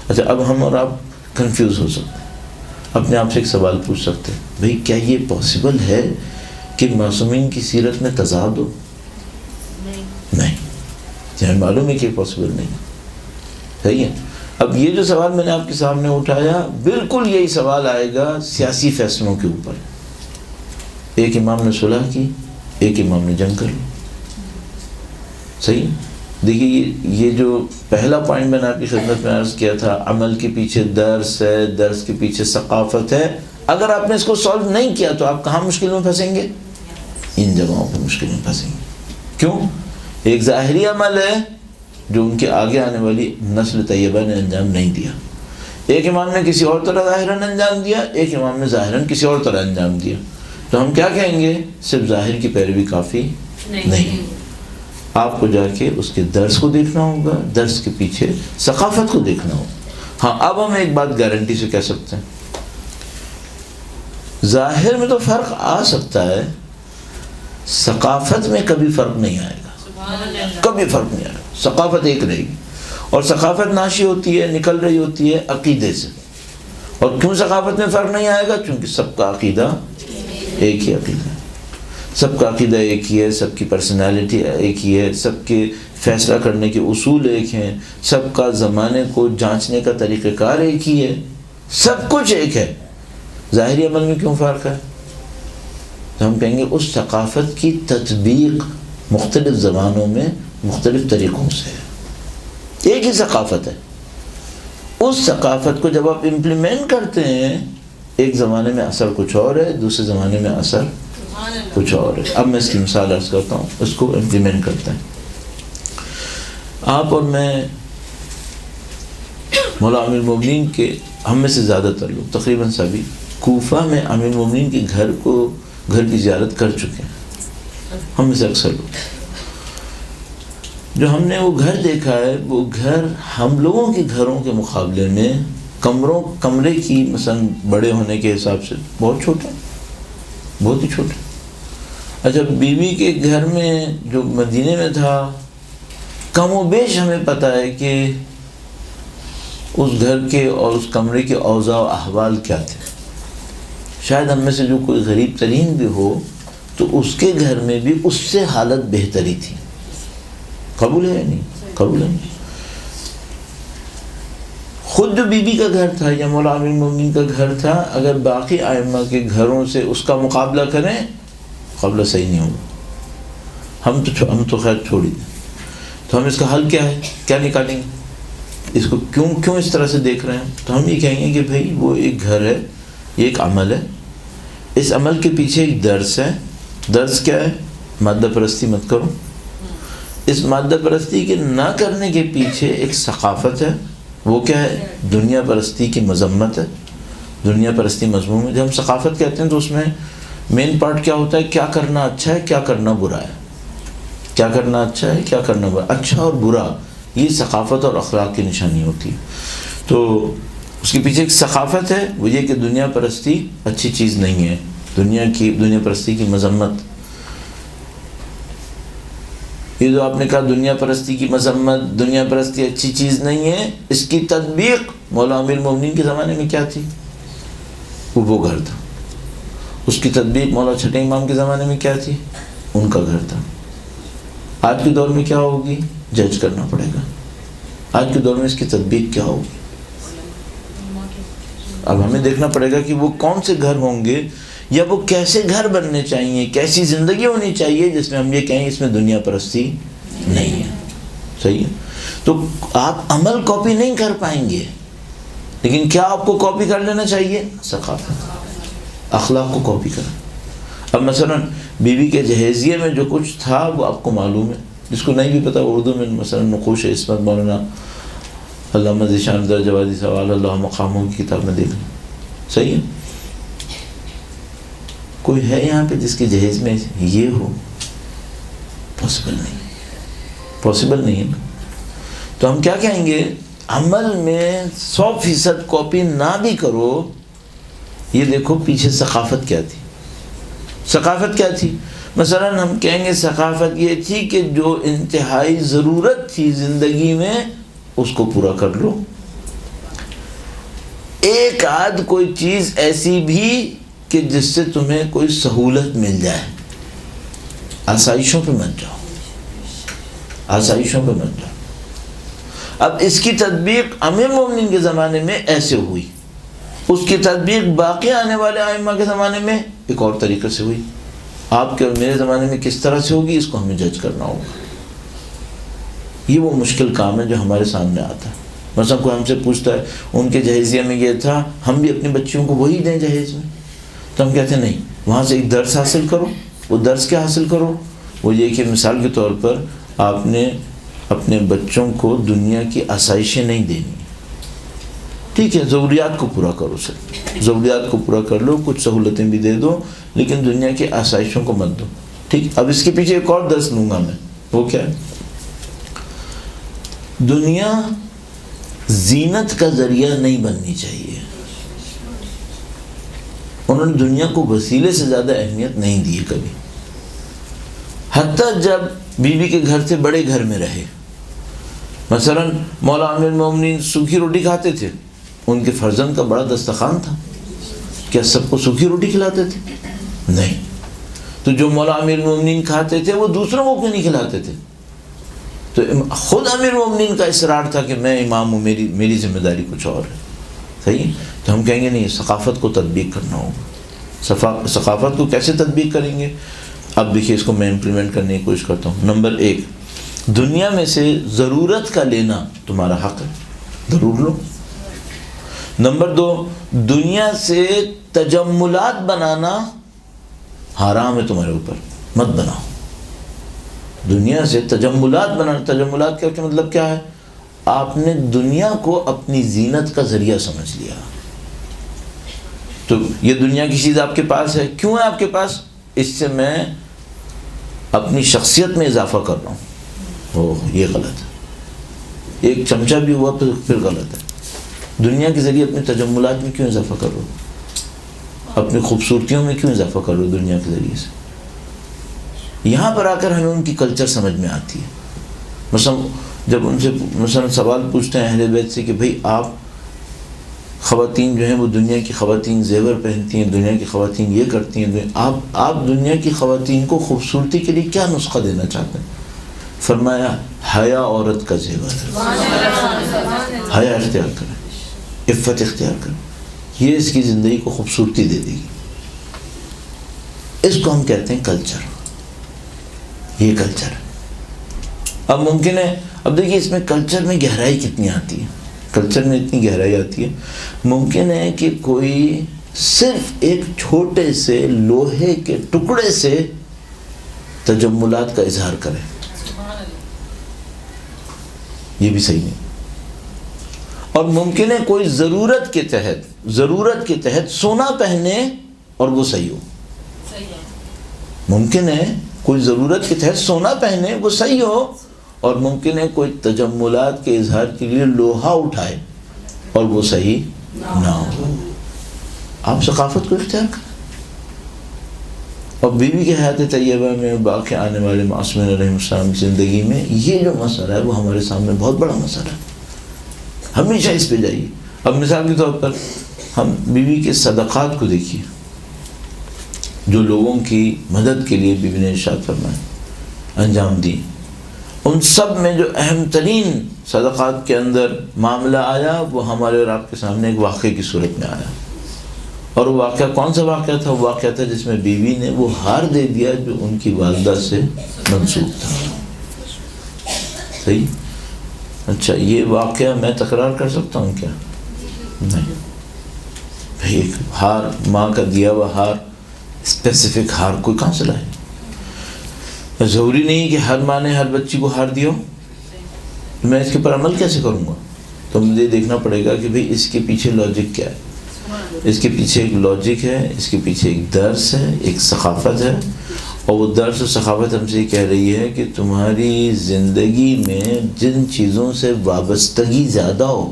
اچھا اب ہم اور آپ کنفیوز ہو سکتے ہیں، اپنے آپ سے ایک سوال پوچھ سکتے ہیں، بھئی کیا یہ پاسبل ہے کہ معصومین کی سیرت میں تضاد ہو؟ نہیں، جہاں معلوم ہے کہ پاسبل نہیں. صحیح ہے. اب یہ جو سوال میں نے آپ کے سامنے اٹھایا بالکل یہی سوال آئے گا سیاسی فیصلوں کے اوپر. ایک امام نے صلح کی، ایک امام نے جنگ کر لی. صحیح. دیکھیے یہ جو پہلا پوائنٹ میں نے آپ کی خدمت میں عرض کیا تھا، عمل کے پیچھے درس ہے، درس کے پیچھے ثقافت ہے. اگر آپ نے اس کو سالو نہیں کیا تو آپ کہاں مشکل میں پھنسیں گے؟ ان جگہوں پہ مشکل میں پھنسیں گے. کیوں؟ ایک ظاہری عمل ہے جو ان کے آگے آنے والی نسل طیبہ نے انجام نہیں دیا. ایک امام نے کسی اور طرح ظاہراً انجام دیا، ایک امام نے ظاہراً کسی اور طرح انجام دیا. تو ہم کیا کہیں گے؟ صرف ظاہر کی پیروی کافی نہیں. آپ کو جا کے اس کے درس کو دیکھنا ہوگا، درس کے پیچھے ثقافت کو دیکھنا ہوگا. ہاں اب ہم ایک بات گارنٹی سے کہہ سکتے ہیں، ظاہر میں تو فرق آ سکتا ہے، ثقافت میں کبھی فرق نہیں آئے گا. کبھی فرق نہیں آئے گا. ثقافت ایک رہے گی. اور ثقافت ناشی ہوتی ہے، نکل رہی ہوتی ہے عقیدے سے. اور کیوں ثقافت میں فرق نہیں آئے گا؟ چونکہ سب کا عقیدہ ایک ہی عقیدہ ہے، سب کا عقیدہ ایک ہی ہے، سب کی پرسنالٹی ایک ہی ہے، سب کے فیصلہ کرنے کے اصول ایک ہیں، سب کا زمانے کو جانچنے کا طریقہ کار ایک ہی ہے، سب کچھ ایک ہے. ظاہری عمل میں کیوں فرق ہے؟ تو ہم کہیں گے اس ثقافت کی تطبیق مختلف زبانوں میں مختلف طریقوں سے ہے. ایک ہی ثقافت ہے. اس ثقافت کو جب آپ امپلیمنٹ کرتے ہیں، ایک زمانے میں اثر کچھ اور ہے، دوسرے زمانے میں اثر کچھ اور ہے. اب میں اس کی مثال عرض کرتا ہوں، اس کو امپلیمنٹ کرتے ہیں. آپ اور میں مولا امیر المومنین کے ہم میں سے زیادہ تر لوگ تقریباً سبھی کوفہ میں امیر المومنین کے گھر کی زیارت کر چکے ہیں. ہم میں سے اکثر لوگ جو ہم نے وہ گھر دیکھا ہے، وہ گھر ہم لوگوں کے گھروں کے مقابلے میں کمرے کی مثلا بڑے ہونے کے حساب سے بہت چھوٹے، بہت ہی چھوٹے. اچھا، بیوی کے گھر میں جو مدینے میں تھا، کم و بیش ہمیں پتہ ہے کہ اس گھر کے اور اس کمرے کے اوضاع و احوال کیا تھے. شاید ہم میں سے جو کوئی غریب ترین بھی ہو تو اس کے گھر میں بھی اس سے حالت بہتری تھی. قبول ہے یا نہیں؟ قبول ہے. خود جو بی بی کا گھر تھا یا مولا امیر المومنین کا گھر تھا، اگر باقی ائمہ کے گھروں سے اس کا مقابلہ کریں، مقابلہ صحیح نہیں ہوگا. ہم تو خیر چھوڑ ہی دیں. تو ہم اس کا حل کیا ہے، کیا نکالیں گے، اس کو کیوں اس طرح سے دیکھ رہے ہیں؟ تو ہم یہ کہیں گے کہ بھائی وہ ایک گھر ہے، یہ ایک عمل ہے، اس عمل کے پیچھے ایک درس ہے. درس کیا ہے؟ مادہ پرستی مت کرو. اس مادہ پرستی کے نہ کرنے کے پیچھے ایک ثقافت ہے. وہ کیا ہے؟ دنیا پرستی کی مذمت ہے، دنیا پرستی مضمون ہے. جب ہم ثقافت کہتے ہیں تو اس میں مین پارٹ کیا ہوتا ہے؟ کیا کرنا اچھا ہے، کیا کرنا برا ہے. کیا کرنا اچھا ہے، کیا کرنا برا. اچھا اور برا یہ ثقافت اور اخلاق کی نشانی ہوتی ہے. تو اس کے پیچھے ایک ثقافت ہے، وہ یہ کہ دنیا پرستی اچھی چیز نہیں ہے، دنیا پرستی کی مذمت. یہ جو آپ نے کہا دنیا پرستی کی مذمت، دنیا پرستی اچھی چیز نہیں ہے، اس کی تطبیق مولا امیر المومنین کے زمانے میں کیا تھی؟ وہ گھر تھا. اس کی تطبیق مولا چھٹے امام کے زمانے میں کیا تھی؟ ان کا گھر تھا. آج کے دور میں کیا ہوگی؟ جج کرنا پڑے گا. آج کے دور میں اس کی تطبیق کیا ہوگی؟ اب ہمیں دیکھنا پڑے گا کہ وہ کون سے گھر ہوں گے، یا وہ کیسے گھر بننے چاہیے، کیسی زندگی ہونی چاہیے جس میں ہم یہ کہیں اس میں دنیا پرستی نہیں ہے. صحیح ہے. تو آپ عمل کاپی نہیں کر پائیں گے، لیکن کیا آپ کو کاپی کر لینا چاہیے؟ ثقافت، اخلاق کو کاپی کریں. اب مثلا بیوی کے جہیزیے میں جو کچھ تھا وہ آپ کو معلوم ہے. جس کو نہیں بھی پتا، اردو میں مثلا نقوش عصمت مولانا علامہ ذیشان جوادی سوال اللہ مقاموں کی کتاب میں دیکھ لیں. صحیح ہے. کوئی ہے یہاں پہ جس کے جہیز میں یہ ہو؟ پاسبل نہیں، پاسبل نہیں ہے نا. تو ہم کیا کہیں گے؟ عمل میں 100% کاپی نہ بھی کرو. یہ دیکھو پیچھے ثقافت کیا تھی. ثقافت کیا تھی؟ مثلا ہم کہیں گے ثقافت یہ تھی کہ جو انتہائی ضرورت تھی زندگی میں اس کو پورا کر لو. ایک آدھ کوئی چیز ایسی بھی کہ جس سے تمہیں کوئی سہولت مل جائے، آسائشوں پہ مت جاؤ، آسائشوں پہ مت جاؤ. اب اس کی تطبیق امیر مومنین کے زمانے میں ایسے ہوئی، اس کی تطبیق باقی آنے والے ائمہ کے زمانے میں ایک اور طریقے سے ہوئی. آپ کے اور میرے زمانے میں کس طرح سے ہوگی، اس کو ہمیں جج کرنا ہوگا. یہ وہ مشکل کام ہے جو ہمارے سامنے آتا ہے. مثلا کوئی ہم سے پوچھتا ہے ان کے جہیزیے میں یہ تھا، ہم بھی اپنی بچیوں کو وہی دیں جہیز میں. تو ہم کہتے ہیں نہیں، وہاں سے ایک درس حاصل کرو. وہ درس کیا حاصل کرو؟ وہ یہ کہ مثال کے طور پر آپ نے اپنے بچوں کو دنیا کی آسائشیں نہیں دینی. ٹھیک ہے، ضروریات کو پورا کرو، سر ضروریات کو پورا کر لو، کچھ سہولتیں بھی دے دو، لیکن دنیا کی آسائشوں کو مت دو. ٹھیک. اب اس کے پیچھے ایک اور درس لوں گا میں. وہ کیا ہے؟ دنیا زینت کا ذریعہ نہیں بننی چاہیے. انہوں نے دنیا کو وسیلے سے زیادہ اہمیت نہیں دی کبھی. حتیٰ جب بیوی کے گھر سے بڑے گھر میں رہے، مثلا مولا امیر المومنین سوکھی روٹی کھاتے تھے، ان کے فرزند کا بڑا دسترخوان تھا، کیا سب کو سوکھی روٹی کھلاتے تھے؟ نہیں. تو جو مولا امیر المومنین کھاتے تھے وہ دوسروں کو کیوں نہیں کھلاتے تھے؟ تو خود امیر المومنین کا اصرار تھا کہ میں امام ہوں، میری ذمہ داری کچھ اور ہے. صحیح. تو ہم کہیں گے نہیں، ثقافت کو تطبیق کرنا ہوگا. ثقافت کو کیسے تطبیق کریں گے؟ اب دیکھیے اس کو میں امپلیمنٹ کرنے کی کوشش کرتا ہوں. نمبر 1، دنیا میں سے ضرورت کا لینا تمہارا حق ہے، ضرور لو. نمبر 2، دنیا سے تجملات بنانا حرام ہے تمہارے اوپر، مت بناؤ. دنیا سے تجملات بنانا، تجملات کا مطلب کیا ہے؟ آپ نے دنیا کو اپنی زینت کا ذریعہ سمجھ لیا. تو یہ دنیا کی چیز آپ کے پاس ہے، کیوں ہے آپ کے پاس؟ اس سے میں اپنی شخصیت میں اضافہ کر رہا ہوں. یہ غلط ہے. ایک چمچہ بھی ہوا پھر غلط ہے. دنیا کے ذریعے اپنے تجملات میں کیوں اضافہ کر رہا ہو؟ اپنی خوبصورتیوں میں کیوں اضافہ کر رہا ہو دنیا کے ذریعے سے؟ یہاں پر آ کر ہمیں ان کی کلچر سمجھ میں آتی ہے. مثلا جب ان سے مثلا سوال پوچھتے ہیں اہل بیت سے کہ بھئی آپ خواتین جو ہیں وہ دنیا کی خواتین زیور پہنتی ہیں، دنیا کی خواتین یہ کرتی ہیں، آپ دنیا کی خواتین کو خوبصورتی کے لیے کیا نسخہ دینا چاہتے ہیں؟ فرمایا حیا عورت کا زیور ہے. حیا اختیار کریں، عفت اختیار کریں، یہ اس کی زندگی کو خوبصورتی دے دے گی. اس کو ہم کہتے ہیں کلچر. یہ کلچر ہے. اب ممکن ہے، اب دیکھیے اس میں کلچر میں گہرائی کتنی آتی ہے. کلچر میں اتنی گہرائی آتی ہے. ممکن ہے کہ کوئی صرف ایک چھوٹے سے لوہے کے ٹکڑے سے تجملات کا اظہار کرے، یہ بھی صحیح نہیں. اور ممکن ہے کوئی ضرورت کے تحت سونا پہنے اور وہ صحیح ہو. ممکن ہے کوئی ضرورت کے تحت سونا پہنے وہ صحیح ہو، اور ممکن ہے کوئی تجملات کے اظہار کے لیے لوہا اٹھائے اور وہ صحیح نہ ہو. آپ ثقافت کو اختیار کریں. اور بیوی کی حیات طیبہ میں باقی آنے والے معصومین علیہ السلام کی زندگی میں یہ جو مسئلہ ہے وہ ہمارے سامنے بہت بڑا مسئلہ ہے. ہمیشہ اس پہ جائیے. اب مثال کے طور پر ہم بیوی کے صدقات کو دیکھیے، جو لوگوں کی مدد کے لیے بیوی نے ارشاد فرمایا انجام دی. ان سب میں جو اہم ترین صدقات کے اندر معاملہ آیا وہ ہمارے اور آپ کے سامنے ایک واقعے کی صورت میں آیا. اور وہ واقعہ کون سا واقعہ تھا؟ وہ واقعہ تھا جس میں بیوی نے وہ ہار دے دیا جو ان کی والدہ سے منسوب تھا. صحیح؟ اچھا، یہ واقعہ میں تکرار کر سکتا ہوں کیا؟ نہیں. بھائی ایک ہار، ماں کا دیا ہوا ہار، اسپیسیفک ہار کوئی کہاں سے لائے؟ ضروری نہیں کہ ہر ماں نے ہر بچی کو ہار دیا. میں اس کے پر عمل کیسے کروں گا؟ تو مجھے دیکھنا پڑے گا کہ بھئی اس کے پیچھے لاجک کیا ہے. اس کے پیچھے ایک لاجک ہے، اس کے پیچھے ایک درس ہے، ایک ثقافت ہے. اور وہ درس و ثقافت ہم سے یہ کہہ رہی ہے کہ تمہاری زندگی میں جن چیزوں سے وابستگی زیادہ ہو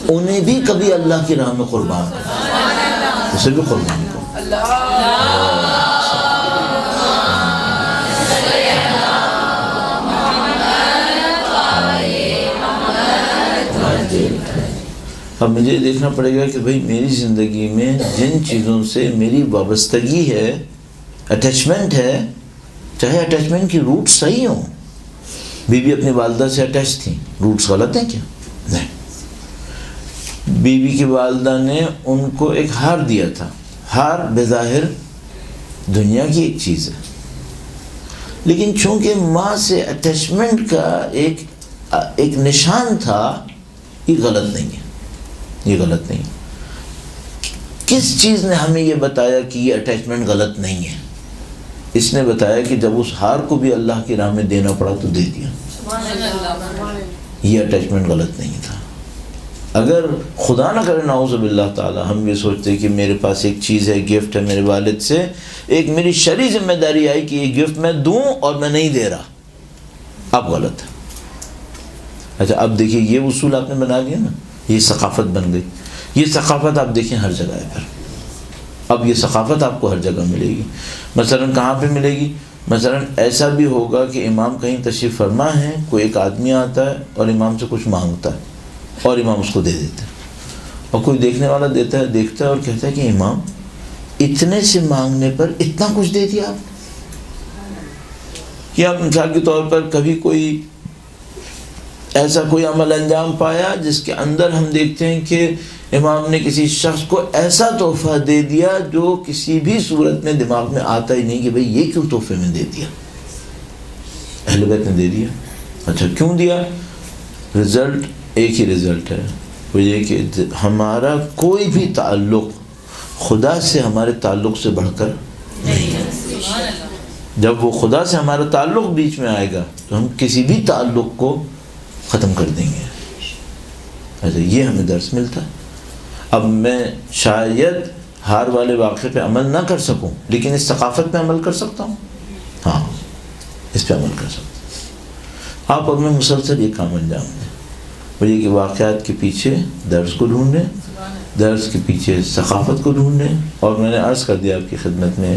انہیں بھی کبھی اللہ کی راہ میں قربان کرو، اسے بھی قربان کرو. اب مجھے دیکھنا پڑے گا کہ بھئی میری زندگی میں جن چیزوں سے میری وابستگی ہے، اٹیچمنٹ ہے، چاہے اٹیچمنٹ کی روٹ صحیح ہوں. بیوی اپنی والدہ سے اٹیچ تھیں، روٹس غلط ہیں کیا؟ نہیں. بیوی کی والدہ نے ان کو ایک ہار دیا تھا. ہار بظاہر دنیا کی ایک چیز ہے، لیکن چونکہ ماں سے اٹیچمنٹ کا ایک نشان تھا، یہ غلط نہیں ہے. یہ غلط نہیں. کس چیز نے ہمیں یہ بتایا کہ یہ اٹیچمنٹ غلط نہیں ہے؟ اس نے بتایا کہ جب اس ہار کو بھی اللہ کی راہ میں دینا پڑا تو دے دیا. یہ اٹیچمنٹ غلط نہیں تھا. اگر خدا نہ کرے نعوذ باللہ تعالی ہم یہ سوچتے کہ میرے پاس ایک چیز ہے، گفٹ ہے میرے والد سے، ایک میری شرعی ذمہ داری آئی کہ یہ گفٹ میں دوں اور میں نہیں دے رہا، اب غلط ہے. اچھا اب دیکھیے یہ اصول آپ نے بنا لیا نا، یہ ثقافت بن گئی. یہ ثقافت آپ دیکھیں ہر جگہ ہے. پھر اب یہ ثقافت آپ کو ہر جگہ ملے گی. مثلا کہاں پہ ملے گی؟ مثلا ایسا بھی ہوگا کہ امام کہیں تشریف فرما ہے، کوئی ایک آدمی آتا ہے اور امام سے کچھ مانگتا ہے اور امام اس کو دے دیتا ہے، اور کوئی دیکھنے والا دیتا ہے، دیکھتا ہے اور کہتا ہے کہ امام اتنے سے مانگنے پر اتنا کچھ دے دیا آپ. یا مثال کے طور پر کبھی کوئی ایسا کوئی عمل انجام پایا جس کے اندر ہم دیکھتے ہیں کہ امام نے کسی شخص کو ایسا تحفہ دے دیا جو کسی بھی صورت میں دماغ میں آتا ہی نہیں کہ بھئی یہ کیوں تحفے میں دے دیا. اہل بیت نے دے دیا. اچھا کیوں دیا؟ رزلٹ ایک ہی رزلٹ ہے، وہ یہ کہ ہمارا کوئی بھی تعلق خدا سے ہمارے تعلق سے بڑھ کر نہیں ہے. جب وہ خدا سے ہمارا تعلق بیچ میں آئے گا تو ہم کسی بھی تعلق کو ختم کر دیں گے. اچھا یہ ہمیں درس ملتا ہے. اب میں شاید ہار والے واقعے پہ عمل نہ کر سکوں لیکن اس ثقافت پہ عمل کر سکتا ہوں. ہاں اس پہ عمل کر سکتا ہوں. آپ اور میں مسلسل یہ کام انجام دیں, وہ یہ کہ واقعات کے پیچھے درس کو ڈھونڈیں, درس کے پیچھے ثقافت کو ڈھونڈیں. اور میں نے عرض کر دیا آپ کی خدمت میں,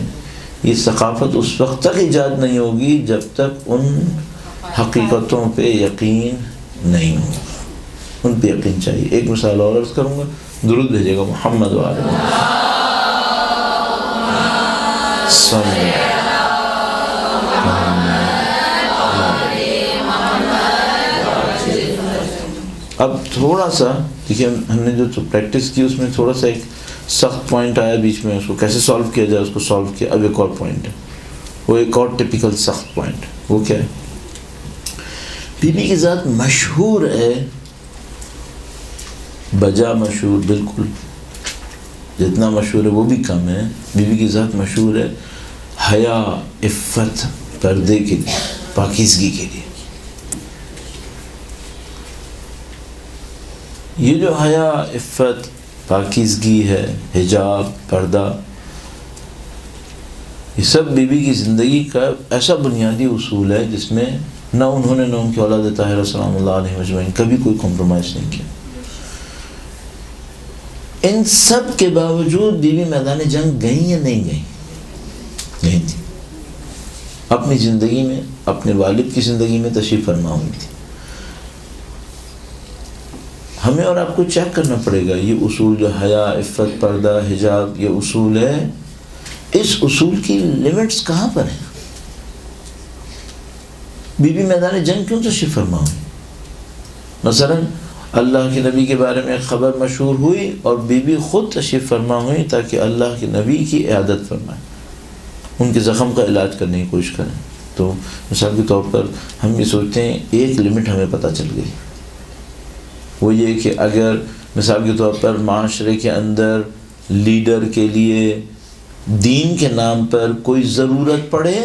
یہ ثقافت اس وقت تک ایجاد نہیں ہوگی جب تک ان حقیقتوں پہ یقین نہیں ہوگا. ان پہ یقین چاہیے. ایک مثال اور عرض کروں گا, درود بھیجے گا محمد وعلیہ اب تھوڑا سا دیکھیے, ہم نے جو پریکٹس کی اس میں تھوڑا سا ایک سخت پوائنٹ آیا بیچ میں, اس کو کیسے سالو کیا جائے اس کو سالو کیا. اب ایک اور پوائنٹ ہے, وہ ایک اور ٹپیکل سخت پوائنٹ. وہ کیا ہے؟ بی بی کی ذات مشہور ہے, بجا مشہور, بالکل جتنا مشہور ہے وہ بھی کم ہے. بی بی کی ذات مشہور ہے حیا, عفت, پردے کے لیے, پاکیزگی کے لیے. یہ جو حیا, عفت, پاکیزگی ہے, حجاب, پردہ, یہ سب بی بی کی زندگی کا ایسا بنیادی اصول ہے جس میں نہ انہوں نے نہ ان کی اولاد طاہرہ سلام اللہ علیہ مجمعین کبھی کوئی کمپرومائز نہیں کیا. ان سب کے باوجود بی بی میدان جنگ گئیں یا نہیں گئیں؟ نہیں تھی. اپنی زندگی میں, اپنے والد کی زندگی میں تشریف فرما ہوئی تھی. ہمیں اور آپ کو چیک کرنا پڑے گا یہ اصول جو حیا, عفت, پردہ, حجاب, یہ اصول ہے, اس اصول کی لیمٹس کہاں پر ہیں؟ بی بی میدان جنگ کیوں تشریف فرما ہوئی؟ مثلا اللہ کے نبی کے بارے میں ایک خبر مشہور ہوئی اور بی بی خود تشریف فرما ہوئی تاکہ اللہ کے نبی کی عیادت فرمائیں, ان کے زخم کا علاج کرنے کی کوشش کریں. تو مثال کے طور پر ہم یہ سوچتے ہیں ایک لمٹ ہمیں پتہ چل گئی, وہ یہ کہ اگر مثال کے طور پر معاشرے کے اندر لیڈر کے لیے دین کے نام پر کوئی ضرورت پڑے,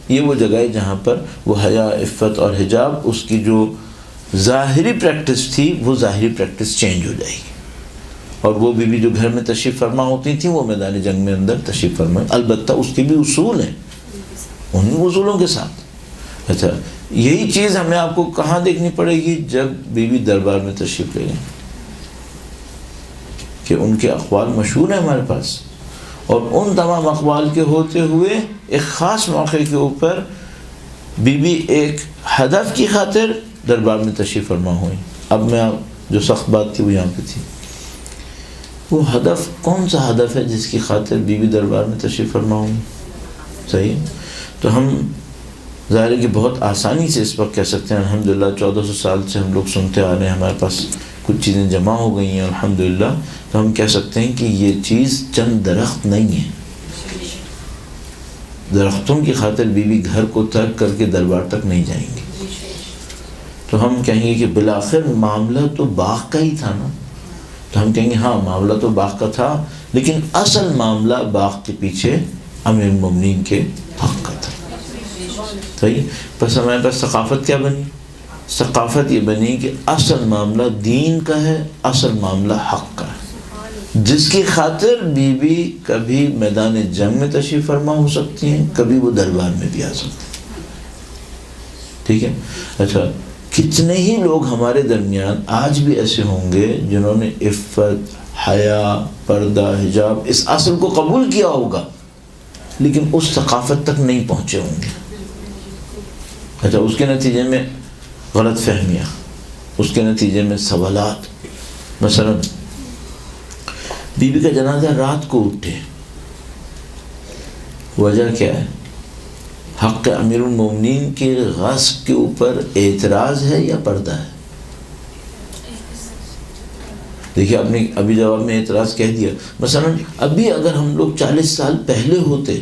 یہ وہ جگہ ہے جہاں پر وہ حیا, عفت اور حجاب, اس کی جو ظاہری پریکٹس تھی وہ ظاہری پریکٹس چینج ہو جائے گی. اور وہ بی بی جو گھر میں تشریف فرما ہوتی تھیں وہ میدان جنگ میں اندر تشریف فرما, البتہ اس کے بھی اصول ہیں, ان اصولوں کے ساتھ. اچھا یہی چیز ہمیں آپ کو کہاں دیکھنی پڑے گی؟ جب بی بی دربار میں تشریف لے گئیں, کہ ان کے اقوال مشہور ہیں ہمارے پاس, اور ان تمام اقوال کے ہوتے ہوئے ایک خاص موقع کے اوپر بی بی ایک ہدف کی خاطر دربار میں تشریف فرما ہوئی. اب میں جو سخت بات تھی وہ یہاں پہ تھی, وہ ہدف کون سا ہدف ہے جس کی خاطر بی بی دربار میں تشریف فرما ہوئی؟ صحیح. تو ہم ظاہر ہے کہ بہت آسانی سے اس وقت کہہ سکتے ہیں الحمدللہ 1400 سال سے ہم لوگ سنتے آ رہے ہیں, ہمارے پاس کچھ چیزیں جمع ہو گئی ہیں الحمدللہ, تو ہم کہہ سکتے ہیں کہ یہ چیز چند درخت نہیں ہے. درختوں کی خاطر بی بی گھر کو ترک کر کے دربار تک نہیں جائیں گے. تو ہم کہیں گے کہ بالآخر معاملہ تو باغ کا ہی تھا نا, تو ہم کہیں گے ہاں معاملہ تو باغ کا تھا, لیکن اصل معاملہ باغ کے پیچھے امیر المومنین کے حق کا تھا. صحیح. بس ہمارے پاس ثقافت کیا بنی؟ ثقافت یہ بنی کہ اصل معاملہ دین کا ہے, اصل معاملہ حق کا ہے, جس کی خاطر بی بی کبھی میدان جنگ میں تشریف فرما ہو سکتی ہیں, کبھی وہ دربار میں بھی آ سکتی ہیں. ٹھیک ہے. اچھا کتنے ہی لوگ ہمارے درمیان آج بھی ایسے ہوں گے جنہوں نے عفت, حیا, پردہ, حجاب اس اصل کو قبول کیا ہوگا لیکن اس ثقافت تک نہیں پہنچے ہوں گے. اچھا اس کے نتیجے میں غلط فہمیاں, اس کے نتیجے میں سوالات. مثلا بی بی کا جنازہ رات کو اٹھے, وجہ کیا ہے؟ حق امیر المومنین کے غصب کے اوپر اعتراض ہے یا پردہ ہے؟ دیکھیے آپ نے ابھی جواب میں اعتراض کہہ دیا. مثلا ابھی اگر ہم لوگ 40 سال پہلے ہوتے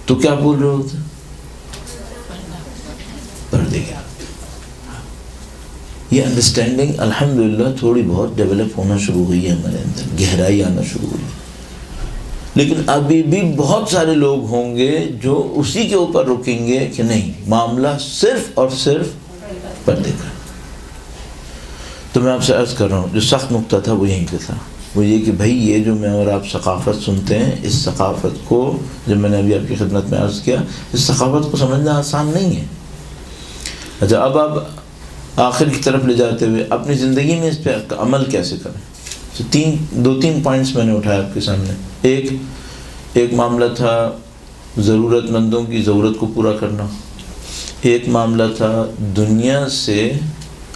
تو کیا بول رہے ہوتے؟ پردے کا. یہ انڈرسٹینڈنگ الحمدللہ تھوڑی بہت ڈیولپ ہونا شروع ہوئی ہے ہمارے اندر, گہرائی آنا شروع ہوئی ہے. لیکن ابھی بھی بہت سارے لوگ ہوں گے جو اسی کے اوپر رکیں گے کہ نہیں معاملہ صرف اور صرف پردے کا. تو میں آپ سے عرض کر رہا ہوں جو سخت نقطہ تھا وہ یہیں پہ تھا، وہ یہ کہ بھائی یہ جو میں اور آپ ثقافت سنتے ہیں، اس ثقافت کو جب میں نے ابھی آپ کی خدمت میں عرض کیا، اس ثقافت کو سمجھنا آسان نہیں ہے۔ اچھا، اب آپ آخر کی طرف لے جاتے ہوئے اپنی زندگی میں اس پہ عمل کیسے کریں؟ تو دو تین پوائنٹس میں نے اٹھایا آپ کے سامنے۔ ایک معاملہ تھا ضرورت مندوں کی ضرورت کو پورا کرنا، ایک معاملہ تھا دنیا سے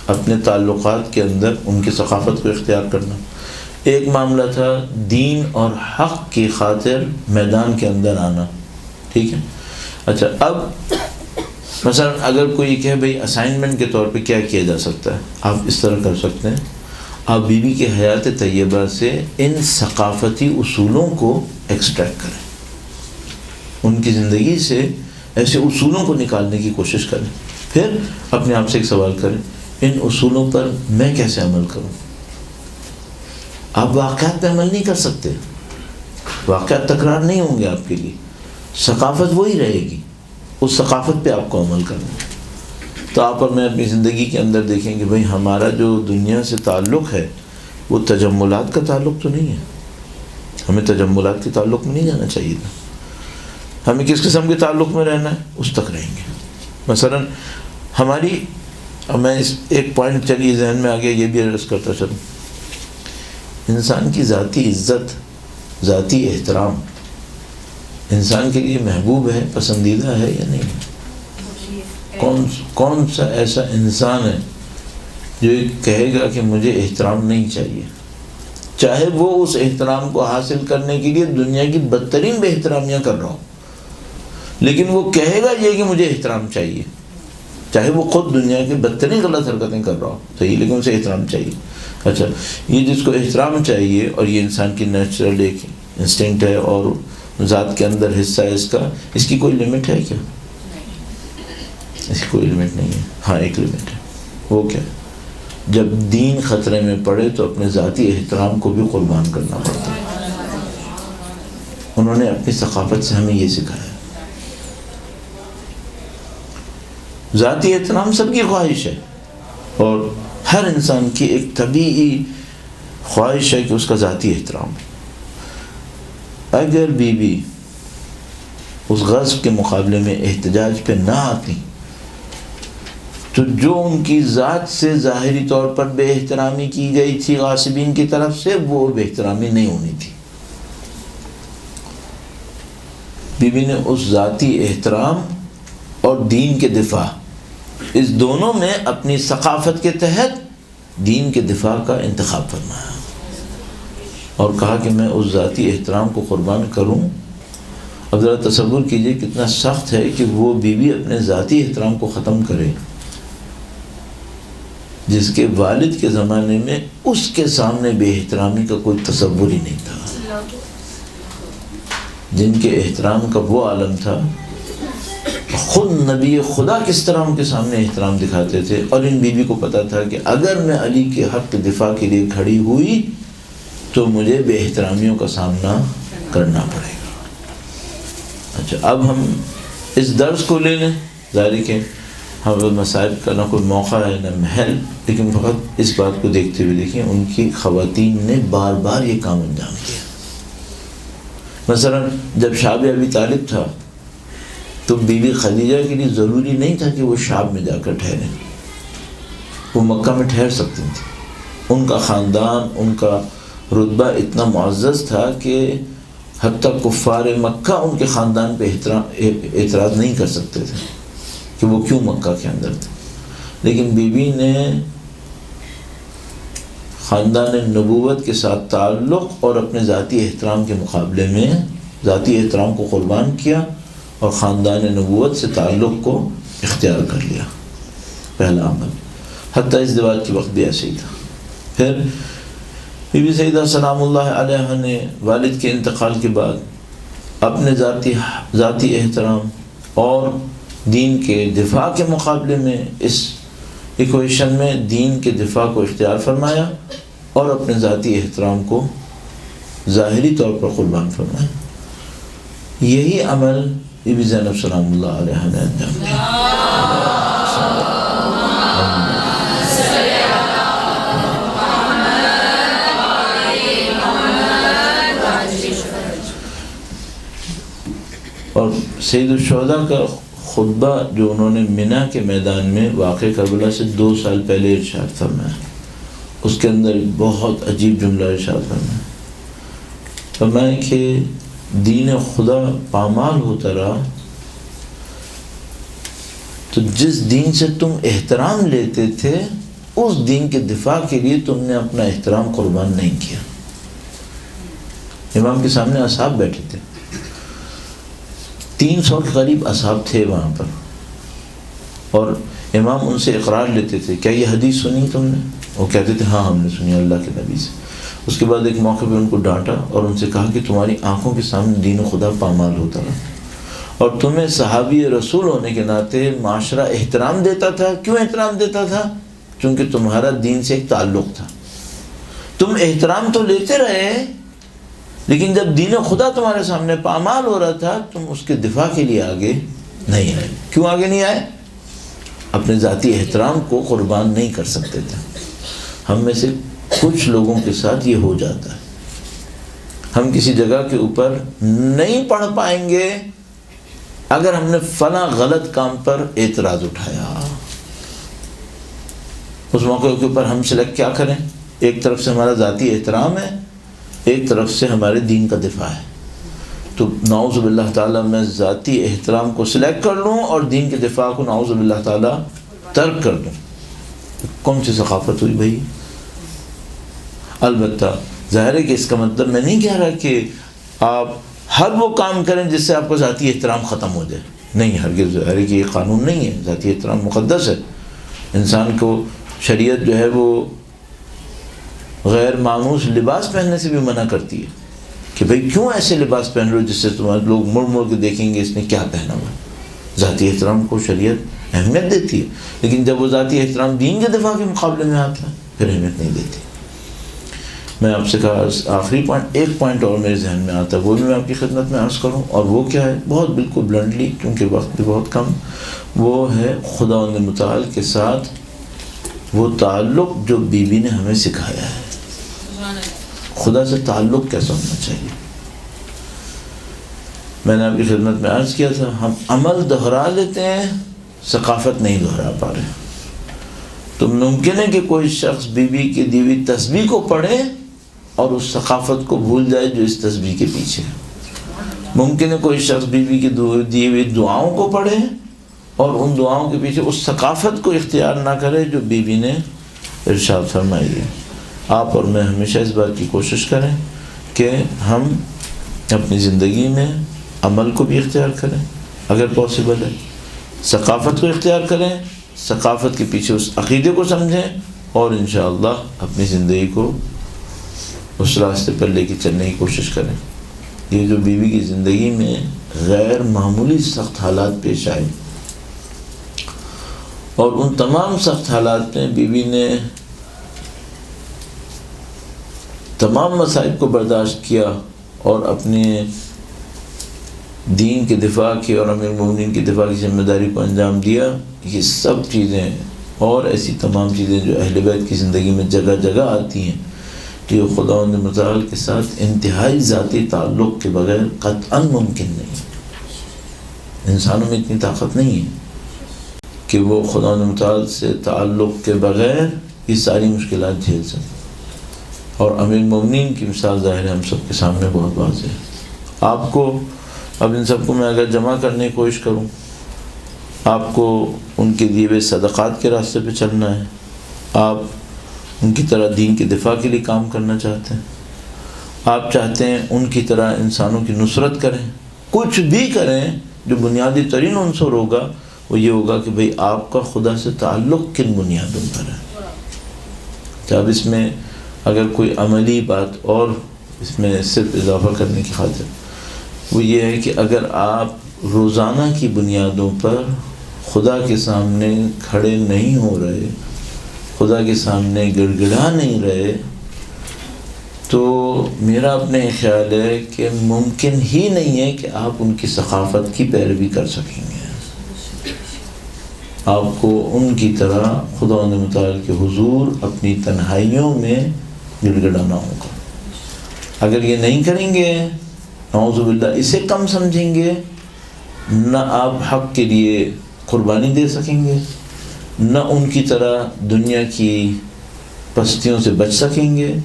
اپنے تعلقات کے اندر ان کی ثقافت کو اختیار کرنا، ایک معاملہ تھا دین اور حق کی خاطر میدان کے اندر آنا، ٹھیک ہے۔ اچھا، اب مثلا اگر کوئی کہے بھئی اسائنمنٹ کے طور پہ کیا کیا جا سکتا ہے، آپ اس طرح کر سکتے ہیں، آپ بیوی کے حیات طیبہ سے ان ثقافتی اصولوں کو ایکسٹریکٹ کریں، ان کی زندگی سے ایسے اصولوں کو نکالنے کی کوشش کریں، پھر اپنے آپ سے ایک سوال کریں ان اصولوں پر میں کیسے عمل کروں۔ آپ واقعات پہ عمل نہیں کر سکتے، واقعات تکرار نہیں ہوں گے آپ کے لیے، ثقافت وہی رہے گی، اس ثقافت پہ آپ کو عمل کرنا ہے۔ تو آپ اور میں اپنی زندگی کے اندر دیکھیں کہ بھئی ہمارا جو دنیا سے تعلق ہے وہ تجملات کا تعلق تو نہیں ہے، ہمیں تجملات کے تعلق میں نہیں جانا چاہیے تھا، ہمیں کس قسم کے تعلق میں رہنا ہے اس تک رہیں گے۔ مثلا ہماری، میں ایک پوائنٹ چلیے ذہن میں آ گیا، یہ بھی عرض کرتا چلوں، انسان کی ذاتی عزت، ذاتی احترام انسان کے لیے محبوب ہے، پسندیدہ ہے یا نہیں؟ کون سا ایسا انسان ہے جو کہے گا کہ مجھے احترام نہیں چاہیے، چاہے وہ اس احترام کو حاصل کرنے کے لیے دنیا کی بدترین بے احترامیاں کر رہا ہو، لیکن وہ کہے گا یہ کہ مجھے احترام چاہیے، چاہے وہ خود دنیا کی بدترین غلط حرکتیں کر رہا ہو، صحیح، لیکن اسے احترام چاہیے۔ اچھا، یہ جس کو احترام چاہیے اور یہ انسان کی نیچرل ایک انسٹنکٹ ہے اور ذات کے اندر حصہ ہے اس کی کوئی لمٹ ہے کیا؟ اس کی کوئی لمٹ نہیں ہے۔ ہاں، ایک لمٹ ہے، وہ کیا؟ جب دین خطرے میں پڑے تو اپنے ذاتی احترام کو بھی قربان کرنا پڑتا ہے۔ انہوں نے اپنی ثقافت سے ہمیں یہ سکھایا۔ ذاتی احترام سب کی خواہش ہے اور ہر انسان کی ایک طبیعی خواہش ہے کہ اس کا ذاتی احترام ہے۔ اگر بیوی اس غصب کے مقابلے میں احتجاج پہ نہ آتی تو جو ان کی ذات سے ظاہری طور پر بے احترامی کی گئی تھی غاصبین کی طرف سے، وہ بے احترامی نہیں ہونی تھی۔ بیوی نے اس ذاتی احترام اور دین کے دفاع، اس دونوں میں اپنی ثقافت کے تحت دین کے دفاع کا انتخاب فرمایا اور کہا کہ میں اس ذاتی احترام کو قربان کروں۔ اب ذرا تصور کیجئے کتنا سخت ہے کہ وہ بیوی اپنے ذاتی احترام کو ختم کرے جس کے والد کے زمانے میں اس کے سامنے بے احترامی کا کوئی تصور ہی نہیں تھا، جن کے احترام کا وہ عالم تھا، خود نبی خدا کس طرح ان کے سامنے احترام دکھاتے تھے، اور ان بیوی کو پتا تھا کہ اگر میں علی کے حق کے دفاع کے لیے کھڑی ہوئی تو مجھے بے احترامیوں کا سامنا کرنا پڑے گا۔ اچھا، اب ہم اس درس کو لے لیں، ظاہر کہ ہم مصائب کا نہ کوئی موقع ہے نہ محل، لیکن فقط اس بات کو دیکھتے ہوئے دیکھیں ان کی خواتین نے بار بار یہ کام انجام دیا۔ مثلا جب شاب ابی طالب تھا تو بی بی خدیجہ کے لیے ضروری نہیں تھا کہ وہ شاب میں جا کر ٹھہریں، وہ مکہ میں ٹھہر سکتی تھیں۔ ان کا خاندان، ان کا رتبہ اتنا معزز تھا کہ حتیٰ کفار مکہ ان کے خاندان پہ اعتراض نہیں کر سکتے تھے کہ وہ کیوں مکہ کے اندر تھے، لیکن بی بی نے خاندان نبوت کے ساتھ تعلق اور اپنے ذاتی احترام کے مقابلے میں ذاتی احترام کو قربان کیا اور خاندان نبوت سے تعلق کو اختیار کر لیا، پہلا عمل۔ حتیٰ اس ازدواج کے وقت بھی ایسے ہی تھا۔ پھر بی بی سیدہ سلام اللہ علیہ نے والد کے انتقال کے بعد اپنے ذاتی احترام اور دین کے دفاع کے مقابلے میں اس ایکویشن میں دین کے دفاع کو اختیار فرمایا اور اپنے ذاتی احترام کو ظاہری طور پر قربان فرمایا۔ یہی عمل بی بی زینب سلام اللہ علیہ نے انجام دیا۔ اور سید الشہداء کا خطبہ جو انہوں نے منی کے میدان میں واقع کربلا سے 2 سال پہلے ارشاد فرمایا، اس کے اندر ایک بہت عجیب جملہ ارشاد فرمایا کہ دین خدا پامال ہوتا رہا تو جس دین سے تم احترام لیتے تھے اس دین کے دفاع کے لیے تم نے اپنا احترام قربان نہیں کیا۔ امام کے سامنے اصحاب بیٹھے تھے، 300 کے قریب اصحاب تھے وہاں پر، اور امام ان سے اقرار لیتے تھے، کیا یہ حدیث سنی تم نے؟ وہ کہتے تھے ہاں ہم نے سنی اللہ کے نبی سے۔ اس کے بعد ایک موقع پہ ان کو ڈانٹا اور ان سے کہا کہ تمہاری آنکھوں کے سامنے دین خدا پامال ہوتا رہا، اور تمہیں صحابی رسول ہونے کے ناطے معاشرہ احترام دیتا تھا۔ کیوں احترام دیتا تھا؟ کیونکہ تمہارا دین سے ایک تعلق تھا۔ تم احترام تو لیتے رہے، لیکن جب دین خدا تمہارے سامنے پامال ہو رہا تھا تم اس کے دفاع کے لیے آگے نہیں آئے۔ کیوں آگے نہیں آئے؟ اپنے ذاتی احترام کو قربان نہیں کر سکتے تھے۔ ہم میں سے کچھ لوگوں کے ساتھ یہ ہو جاتا ہے، ہم کسی جگہ کے اوپر نہیں پڑھ پائیں گے اگر ہم نے فلاں غلط کام پر اعتراض اٹھایا، اس موقع کے اوپر ہم سلیکٹ کیا کریں؟ ایک طرف سے ہمارا ذاتی احترام ہے، ایک طرف سے ہمارے دین کا دفاع ہے، تو نعوذ باللہ تعالیٰ میں ذاتی احترام کو سلیکٹ کر لوں اور دین کے دفاع کو نعوذ باللہ تعالیٰ ترک کر دوں۔ کون سی ثقافت ہوئی بھائی؟ البتہ ظاہر ہے کہ اس کا مطلب میں نہیں کہہ رہا کہ آپ ہر وہ کام کریں جس سے آپ کا ذاتی احترام ختم ہو جائے، نہیں، ہرگز، ظاہر ہے کہ یہ قانون نہیں ہے، ذاتی احترام مقدس ہے۔ انسان کو شریعت جو ہے وہ غیر مانوس لباس پہننے سے بھی منع کرتی ہے کہ بھئی کیوں ایسے لباس پہن رہے ہو جس سے تمہارے لوگ مڑ مڑ کے دیکھیں گے اس نے کیا پہنا ہوا ہے۔ ذاتی احترام کو شریعت اہمیت دیتی ہے، لیکن جب وہ ذاتی احترام دین کے دفاع کے مقابلے میں آتا ہے پھر اہمیت نہیں دیتی۔ میں آپ سے کہا آخری پوائنٹ، ایک پوائنٹ اور میرے ذہن میں آتا ہے، وہ بھی میں آپ کی خدمت میں عرض کروں، اور وہ کیا ہے؟ بہت بالکل بلنڈلی، کیونکہ وقت بھی بہت کم، وہ ہے خداوند متعال کے ساتھ وہ تعلق جو بیوی نے ہمیں سکھایا ہے۔ خدا سے تعلق کیسا ہونا چاہیے؟ میں نے آپ کی خدمت میں عرض کیا تھا، ہم عمل دہرا لیتے ہیں، ثقافت نہیں دہرا پا رہے۔ تو ممکن ہے کہ کوئی شخص بیوی کی دی ہوئی تسبیح کو پڑھے اور اس ثقافت کو بھول جائے جو اس تسبیح کے پیچھے ہے۔ ممکن ہے کوئی شخص بیوی کی دی ہوئی دعاؤں کو پڑھے اور ان دعاؤں کے پیچھے اس ثقافت کو اختیار نہ کرے جو بیوی نے ارشاد فرمائی ہے۔ آپ اور میں ہمیشہ اس بات کی کوشش کریں کہ ہم اپنی زندگی میں عمل کو بھی اختیار کریں اگر پاسبل ہے، ثقافت کو اختیار کریں، ثقافت کے پیچھے اس عقیدے کو سمجھیں، اور انشاءاللہ اپنی زندگی کو اس راستے پر لے کے چلنے کی کوشش کریں۔ یہ جو بیوی کی زندگی میں غیر معمولی سخت حالات پیش آئے، اور ان تمام سخت حالات میں بیوی نے تمام مصائب کو برداشت کیا اور اپنے دین کے دفاع کی اور امیر المومنین کی دفاع کی ذمہ داری کو انجام دیا، یہ سب چیزیں اور ایسی تمام چیزیں جو اہل بیت کی زندگی میں جگہ جگہ آتی ہیں، کہ خداوند متعال کے ساتھ انتہائی ذاتی تعلق کے بغیر قطعاً ممکن نہیں۔ انسانوں میں اتنی طاقت نہیں ہے کہ وہ خداوند متعال سے تعلق کے بغیر یہ ساری مشکلات جھیل سکیں، اور امیر المومنین کی مثال ظاہر ہے ہم سب کے سامنے بہت واضح ہے۔ آپ کو اب ان سب کو میں اگر جمع کرنے کی کوشش کروں، آپ کو ان کے دیے ہوئے صدقات کے راستے پہ چلنا ہے، آپ ان کی طرح دین کے دفاع کے لیے کام کرنا چاہتے ہیں، آپ چاہتے ہیں ان کی طرح انسانوں کی نصرت کریں، کچھ بھی کریں، جو بنیادی ترین عنصر ہوگا وہ یہ ہوگا کہ بھئی آپ کا خدا سے تعلق کن بنیادوں پر ہے۔ جب اس میں اگر کوئی عملی بات اور اس میں صرف اضافہ کرنے کی خاطر، وہ یہ ہے کہ اگر آپ روزانہ کی بنیادوں پر خدا کے سامنے کھڑے نہیں ہو رہے، خدا کے سامنے گڑ گڑا نہیں رہے، تو میرا اپنے خیال ہے کہ ممکن ہی نہیں ہے کہ آپ ان کی ثقافت کی پیروی کر سکیں گے۔ آپ کو ان کی طرح خداوند متعال کے حضور اپنی تنہائیوں میں گڑ گڑانا ہوگا۔ اگر یہ نہیں کریں گے، نعوذ باللہ اسے کم سمجھیں گے، نہ آپ حق کے لیے قربانی دے سکیں گے، نہ ان کی طرح دنیا کی پستیوں سے بچ سکیں گے،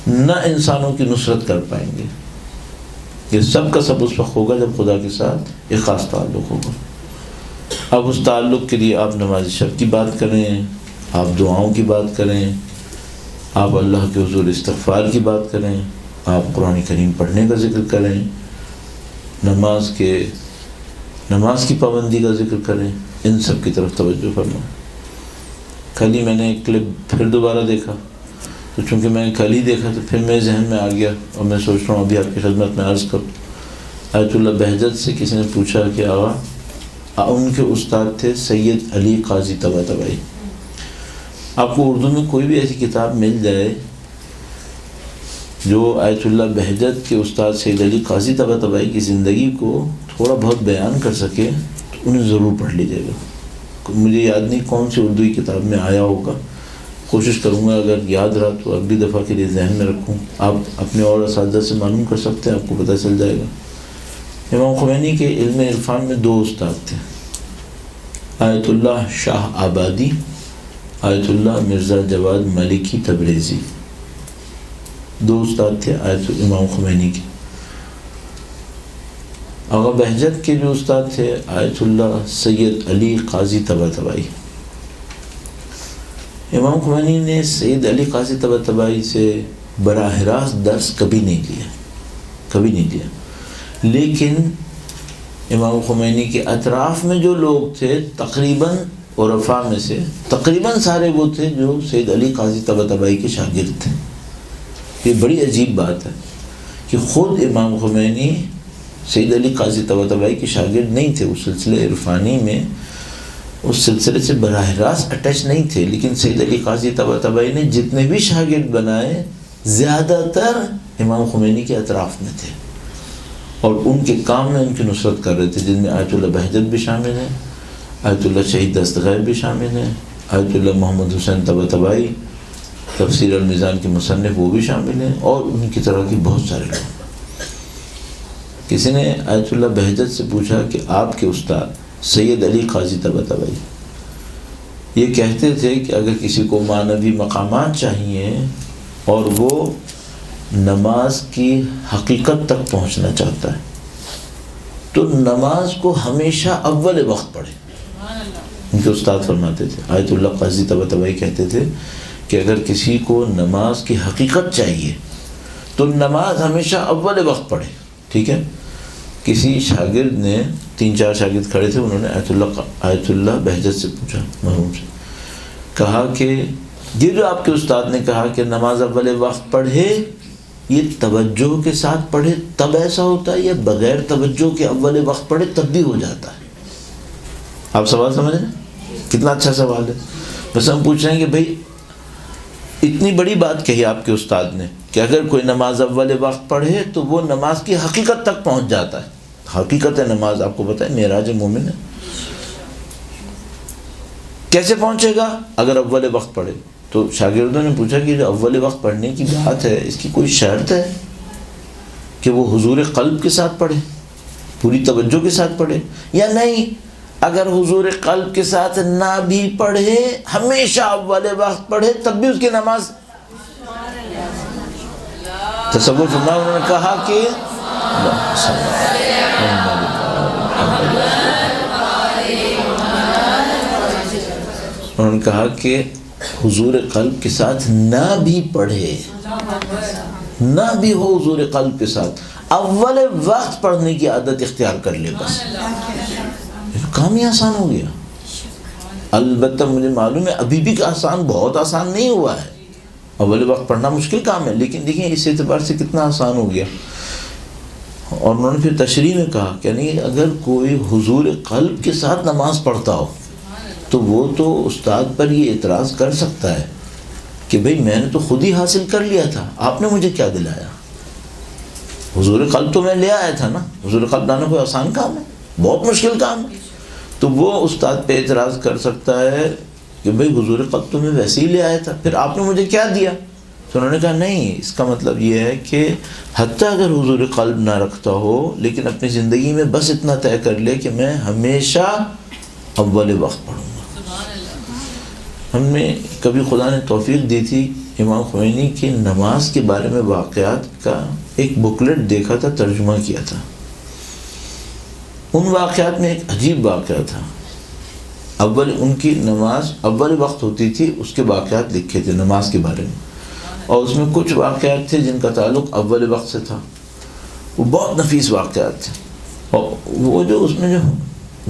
نہ انسانوں کی نصرت کر پائیں گے۔ یہ سب کا سب اس وقت ہوگا جب خدا کے ساتھ ایک خاص تعلق ہوگا۔ اب اس تعلق کے لیے آپ نماز شب کی بات کریں، آپ دعاؤں کی بات کریں، آپ اللہ کے حضور استغفار کی بات کریں، آپ قرآن کریم پڑھنے کا ذکر کریں، نماز کی پابندی کا ذکر کریں، ان سب کی طرف توجہ فرمائیں۔ کل ہی میں نے ایک کلپ پھر دوبارہ دیکھا، تو چونکہ میں کل ہی دیکھا تو پھر میرے ذہن میں آ گیا، اور میں سوچ رہا ہوں ابھی آپ کی خدمت میں عرض کروں۔ آیت اللہ بہجت سے کسی نے پوچھا کہ ان کے استاد تھے سید علی قاضی طباطبائی۔ آپ کو اردو میں کوئی بھی ایسی کتاب مل جائے جو آیت اللہ بہجت کے استاد سید علی قاضی طباطبائی کی زندگی کو تھوڑا بہت بیان کر سکے تو انہیں ضرور پڑھ لیجیے گا۔ مجھے یاد نہیں کون سی اردو کی کتاب میں آیا ہوگا، کوشش کروں گا اگر یاد رہا تو اگلی دفعہ کے لیے ذہن میں رکھوں۔ آپ اپنے اور اساتذہ سے معلوم کر سکتے ہیں، آپ کو پتہ چل جائے گا۔ امام خمینی کے علم عرفان میں 2 استاد تھے، آیت اللہ شاہ آبادی، آیت اللہ مرزا جواد ملکی تبریزی۔ 2 استاد تھے امام خمینی کے۔ آغا بہجت کے جو استاد تھے آیت اللہ سید علی قاضی طباطبائی۔ امام خمینی نے سید علی قاضی طباطبائی سے براہ راست درس کبھی نہیں لیا، لیکن امام خمینی کے اطراف میں جو لوگ تھے تقریباً عرفاء میں سے تقریباً سارے وہ تھے جو سید علی قاضی طباطبائی کے شاگرد تھے۔ یہ بڑی عجیب بات ہے کہ خود امام خمینی سید علی قاضی طباطبائی کے شاگرد نہیں تھے، اس سلسلے عرفانی میں اس سلسلے سے براہ راست اٹیچ نہیں تھے، لیکن سید علی قاضی طباطبائی نے جتنے بھی شاگرد بنائے زیادہ تر امام خمینی کے اطراف میں تھے، اور ان کے کام میں ان کی نصرت کر رہے تھے، جن میں آیت اللہ بہجت بھی شامل ہیں، آیت اللہ شہید دستغیر بھی شامل ہیں، آیت اللہ محمد حسین طباطبائی تفسیر المیزان کے مصنف وہ بھی شامل ہیں، اور ان کی طرح کے بہت سارے لوگ۔ کسی نے آیت اللہ بہجت سے پوچھا کہ آپ کے استاد سید علی قاضی طباطبائی یہ کہتے تھے کہ اگر کسی کو معنوی مقامات چاہیے اور وہ نماز کی حقیقت تک پہنچنا چاہتا ہے تو نماز کو ہمیشہ اول وقت پڑھے۔ ان کے استاد فرماتے تھے، آیت اللہ قاضی طباطبائی کہتے تھے کہ اگر کسی کو نماز کی حقیقت چاہیے تو نماز ہمیشہ اول وقت پڑھے۔ ٹھیک ہے، کسی شاگرد نے 3-4 شاگرد کھڑے تھے، انہوں نے آیت اللہ بہجت سے پوچھا، مرحوم سے کہا کہ یہ جو آپ کے استاد نے کہا کہ نماز اول وقت پڑھے، یہ توجہ کے ساتھ پڑھے تب ایسا ہوتا ہے یا بغیر توجہ کے اول وقت پڑھے تب بھی ہو جاتا ہے؟ آپ سوال سمجھ رہے ہیں؟ کتنا اچھا سوال ہے۔ بس ہم پوچھ رہے ہیں کہ بھئی اتنی بڑی بات کہی آپ کے استاد نے کہ اگر کوئی نماز اول وقت پڑھے تو وہ نماز کی حقیقت تک پہنچ جاتا ہے۔ حقیقت ہے نماز، آپ کو پتہ ہے معراج مومن ہے۔ کیسے پہنچے گا؟ اگر اول وقت پڑھے۔ تو شاگردوں نے پوچھا کہ جو اول وقت پڑھنے کی بات ہے اس کی کوئی شرط ہے کہ وہ حضور قلب کے ساتھ پڑھے، پوری توجہ کے ساتھ پڑھے، یا نہیں اگر حضور قلب کے ساتھ نہ بھی پڑھے ہمیشہ اول وقت پڑھے تب بھی اس کی نماز؟ تصور فرما، انہوں نے کہا کہ انہوں نے کہا کہ حضور قلب کے ساتھ نہ بھی پڑھے، نہ بھی ہو حضور قلب کے ساتھ، اول وقت پڑھنے کی عادت اختیار کر لے، بس کام ہی آسان ہو گیا۔ البتہ مجھے معلوم ہے ابھی بھی آسان، بہت آسان نہیں ہوا ہے، اول وقت پڑھنا مشکل کام ہے، لیکن دیکھیں اس اعتبار سے کتنا آسان ہو گیا۔ اور انہوں نے پھر تشریح میں کہا کہ نہیں اگر کوئی حضور قلب کے ساتھ نماز پڑھتا ہو تو وہ تو استاد پر یہ اعتراض کر سکتا ہے کہ بھئی میں نے تو خود ہی حاصل کر لیا تھا، آپ نے مجھے کیا دلایا؟ حضور قلب تو میں لے آیا تھا نا، حضور قلب لانا کوئی آسان کام ہے؟ بہت مشکل کام ہے۔ تو وہ استاد پہ اعتراض کر سکتا ہے کہ بھئی حضور قلب تو میں ویسے ہی لے آیا تھا، پھر آپ نے مجھے کیا دیا؟ تو انہوں نے کہا نہیں، اس کا مطلب یہ ہے کہ حتیٰ اگر حضور قلب نہ رکھتا ہو لیکن اپنی زندگی میں بس اتنا طے کر لے کہ میں ہمیشہ اول وقت پڑھوں گا۔ ہم نے کبھی خدا نے توفیق دی تھی، امام خمینی کی نماز کے بارے میں واقعات کا ایک بکلیٹ دیکھا تھا، ترجمہ کیا تھا۔ ان واقعات میں ایک عجیب واقعہ تھا، ان کی نماز اول وقت ہوتی تھی، اس کے واقعات لکھے تھے نماز کے بارے میں، اور اس میں کچھ واقعات تھے جن کا تعلق اول وقت سے تھا، وہ بہت نفیس واقعات تھے۔ اور وہ جو اس میں جو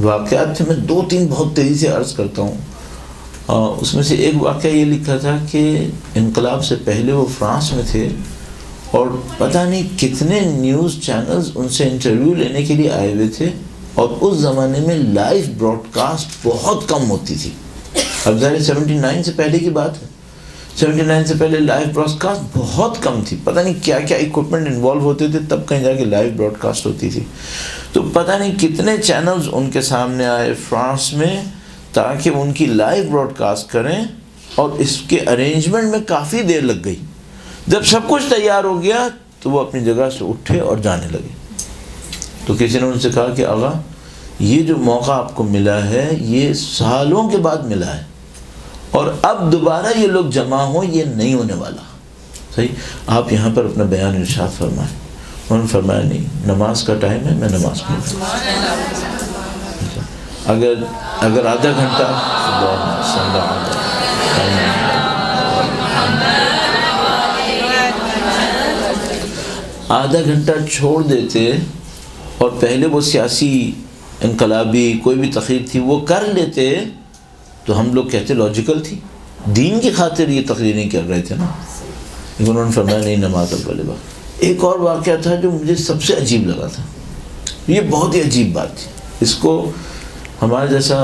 واقعات تھے، میں 2-3 بہت تیزی سے عرض کرتا ہوں۔ اس میں سے ایک واقعہ یہ لکھا تھا کہ انقلاب سے پہلے وہ فرانس میں تھے اور پتہ نہیں کتنے نیوز چینلز ان سے انٹرویو لینے کے لیے آئے ہوئے تھے، اور اس زمانے میں لائیو براڈ کاسٹ بہت کم ہوتی تھی۔ اب ظاہر 79 سے پہلے کی بات ہے، 79 سے پہلے لائیو براڈ کاسٹ بہت کم تھی، پتہ نہیں کیا کیا ایکوپمنٹ انوالو ہوتے تھے، تب کہیں جا کے لائیو براڈ کاسٹ ہوتی تھی۔ تو پتہ نہیں کتنے چینلز ان کے سامنے آئے فرانس میں تاکہ ان کی لائیو براڈ کاسٹ کریں، اور اس کے ارینجمنٹ میں کافی دیر لگ گئی۔ جب سب کچھ تیار ہو گیا تو وہ اپنی جگہ سے اٹھے اور جانے لگے۔ تو کسی نے ان سے کہا کہ آغا، یہ جو موقع آپ کو ملا ہے یہ سالوں کے بعد ملا ہے، اور اب دوبارہ یہ لوگ جمع ہوں یہ نہیں ہونے والا، صحیح؟ آپ یہاں پر اپنا بیان ارشاد فرمائیں۔ انہوں نے فرمایا نہیں، نماز کا ٹائم ہے، میں نماز پڑھوں گا۔ اگر آدھا گھنٹہ چھوڑ دیتے اور پہلے وہ سیاسی انقلابی کوئی بھی تقریر تھی وہ کر لیتے تو ہم لوگ کہتے لاجیکل تھی، دین کی خاطر یہ تقریر نہیں کر رہے تھے نا، لیکن انہوں نے فرمایا نہیں، نماز اول وقت۔ ایک اور واقعہ تھا جو مجھے سب سے عجیب لگا تھا، یہ بہت ہی عجیب بات تھی، اس کو ہمارا جیسا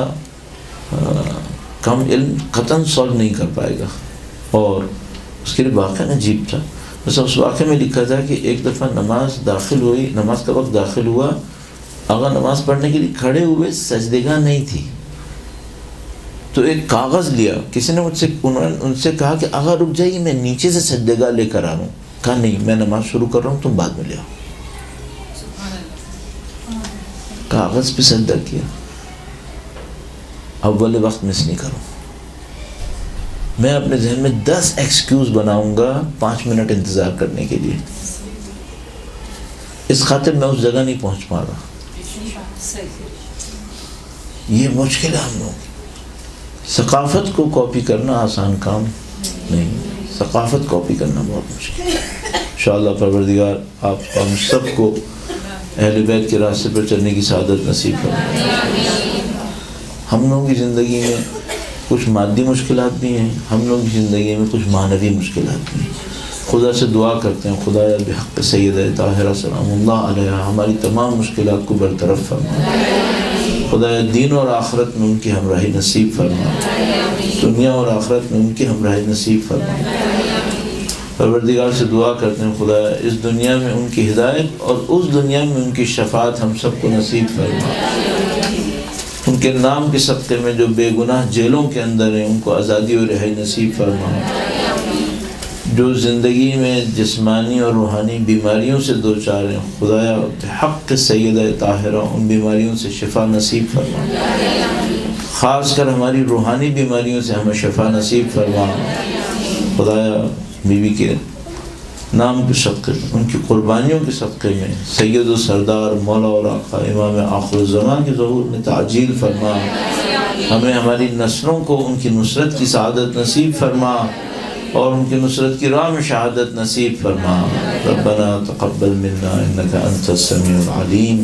کم علم قطعاً سولو نہیں کر پائے گا، اور اس کے لیے واقعہ عجیب تھا۔ بس اس واقعے میں لکھا تھا کہ ایک دفعہ نماز داخل ہوئی، نماز کا وقت داخل ہوا، آقا نماز پڑھنے کے لیے کھڑے ہوئے، سجدگاہ نہیں تھی، تو ایک کاغذ لیا، کسی نے ان سے کہا کہ آقا رک جائیے، میں نیچے سے سجدگاہ لے کر آ رہا ہوں۔ کہا نہیں، میں نماز شروع کر رہا ہوں، تم بعد میں لے آؤ۔ کاغذ پہ سجدہ کیا، اول وقت مس نہیں کروں، میں اپنے ذہن میں 10 ایکسکیوز بناؤں گا 5 منٹ انتظار کرنے کے لیے، اس خاطر میں اس جگہ نہیں پہنچ پا رہا۔ یہ مشکل ہے ہم لوگ، ثقافت کو کاپی کرنا آسان کام نہیں، ثقافت کاپی کرنا بہت مشکل ہے۔ انشاءاللہ پروردگار آپ ہم سب کو اہل بیت کے راستے پر چلنے کی سعادت نصیب فرمائے۔ ہم لوگوں کی زندگی میں کچھ مادی مشکلات بھی ہیں، ہم لوگوں کی زندگی میں کچھ معنوی مشکلات بھی ہیں۔ خدا سے دعا کرتے ہیں، خدایا بحق سیدہ طاہرہ سلام اللہ علیہ ہماری تمام مشکلات کو برطرف فرما، خدایا دین اور آخرت میں ان کی ہمراہی نصیب فرما، دنیا اور آخرت میں ان کی ہمراہی نصیب فرما۔ پروردگار سے دعا کرتے ہیں، خدایا اس دنیا میں ان کی ہدایت اور اس دنیا میں ان کی شفاعت ہم سب کو نصیب فرما۔ ان کے نام کے صدقے میں جو بے گناہ جیلوں کے اندر ہیں ان کو آزادی اور رہائی نصیب فرما، جو زندگی میں جسمانی اور روحانی بیماریوں سے دوچار ہیں، خدایا بحق سیدہ طاہرہ ان بیماریوں سے شفا نصیب فرما، خاص کر ہماری روحانی بیماریوں سے ہمیں شفا نصیب فرما۔ خدایا بیوی کے نام کے صدقے میں، ان کی قربانیوں کے صدقے میں سید و سردار مولا اور آقا امام آخر الزمان کے ظہور میں تعجیل فرما، ہمیں ہماری نسلوں کو ان کی نصرت کی سعادت نصیب فرما اور ان کی نصرت کی راہ میں شہادت نصیب فرما۔ ربنا تقبل منا انك انت السميع العليم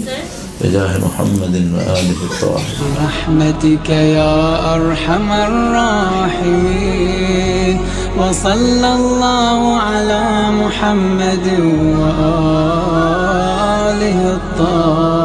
بجاہ محمد وآلہ الطاہرین برحمتك يا ارحم الراحمين وصلى الله على محمد وآله الطاهرين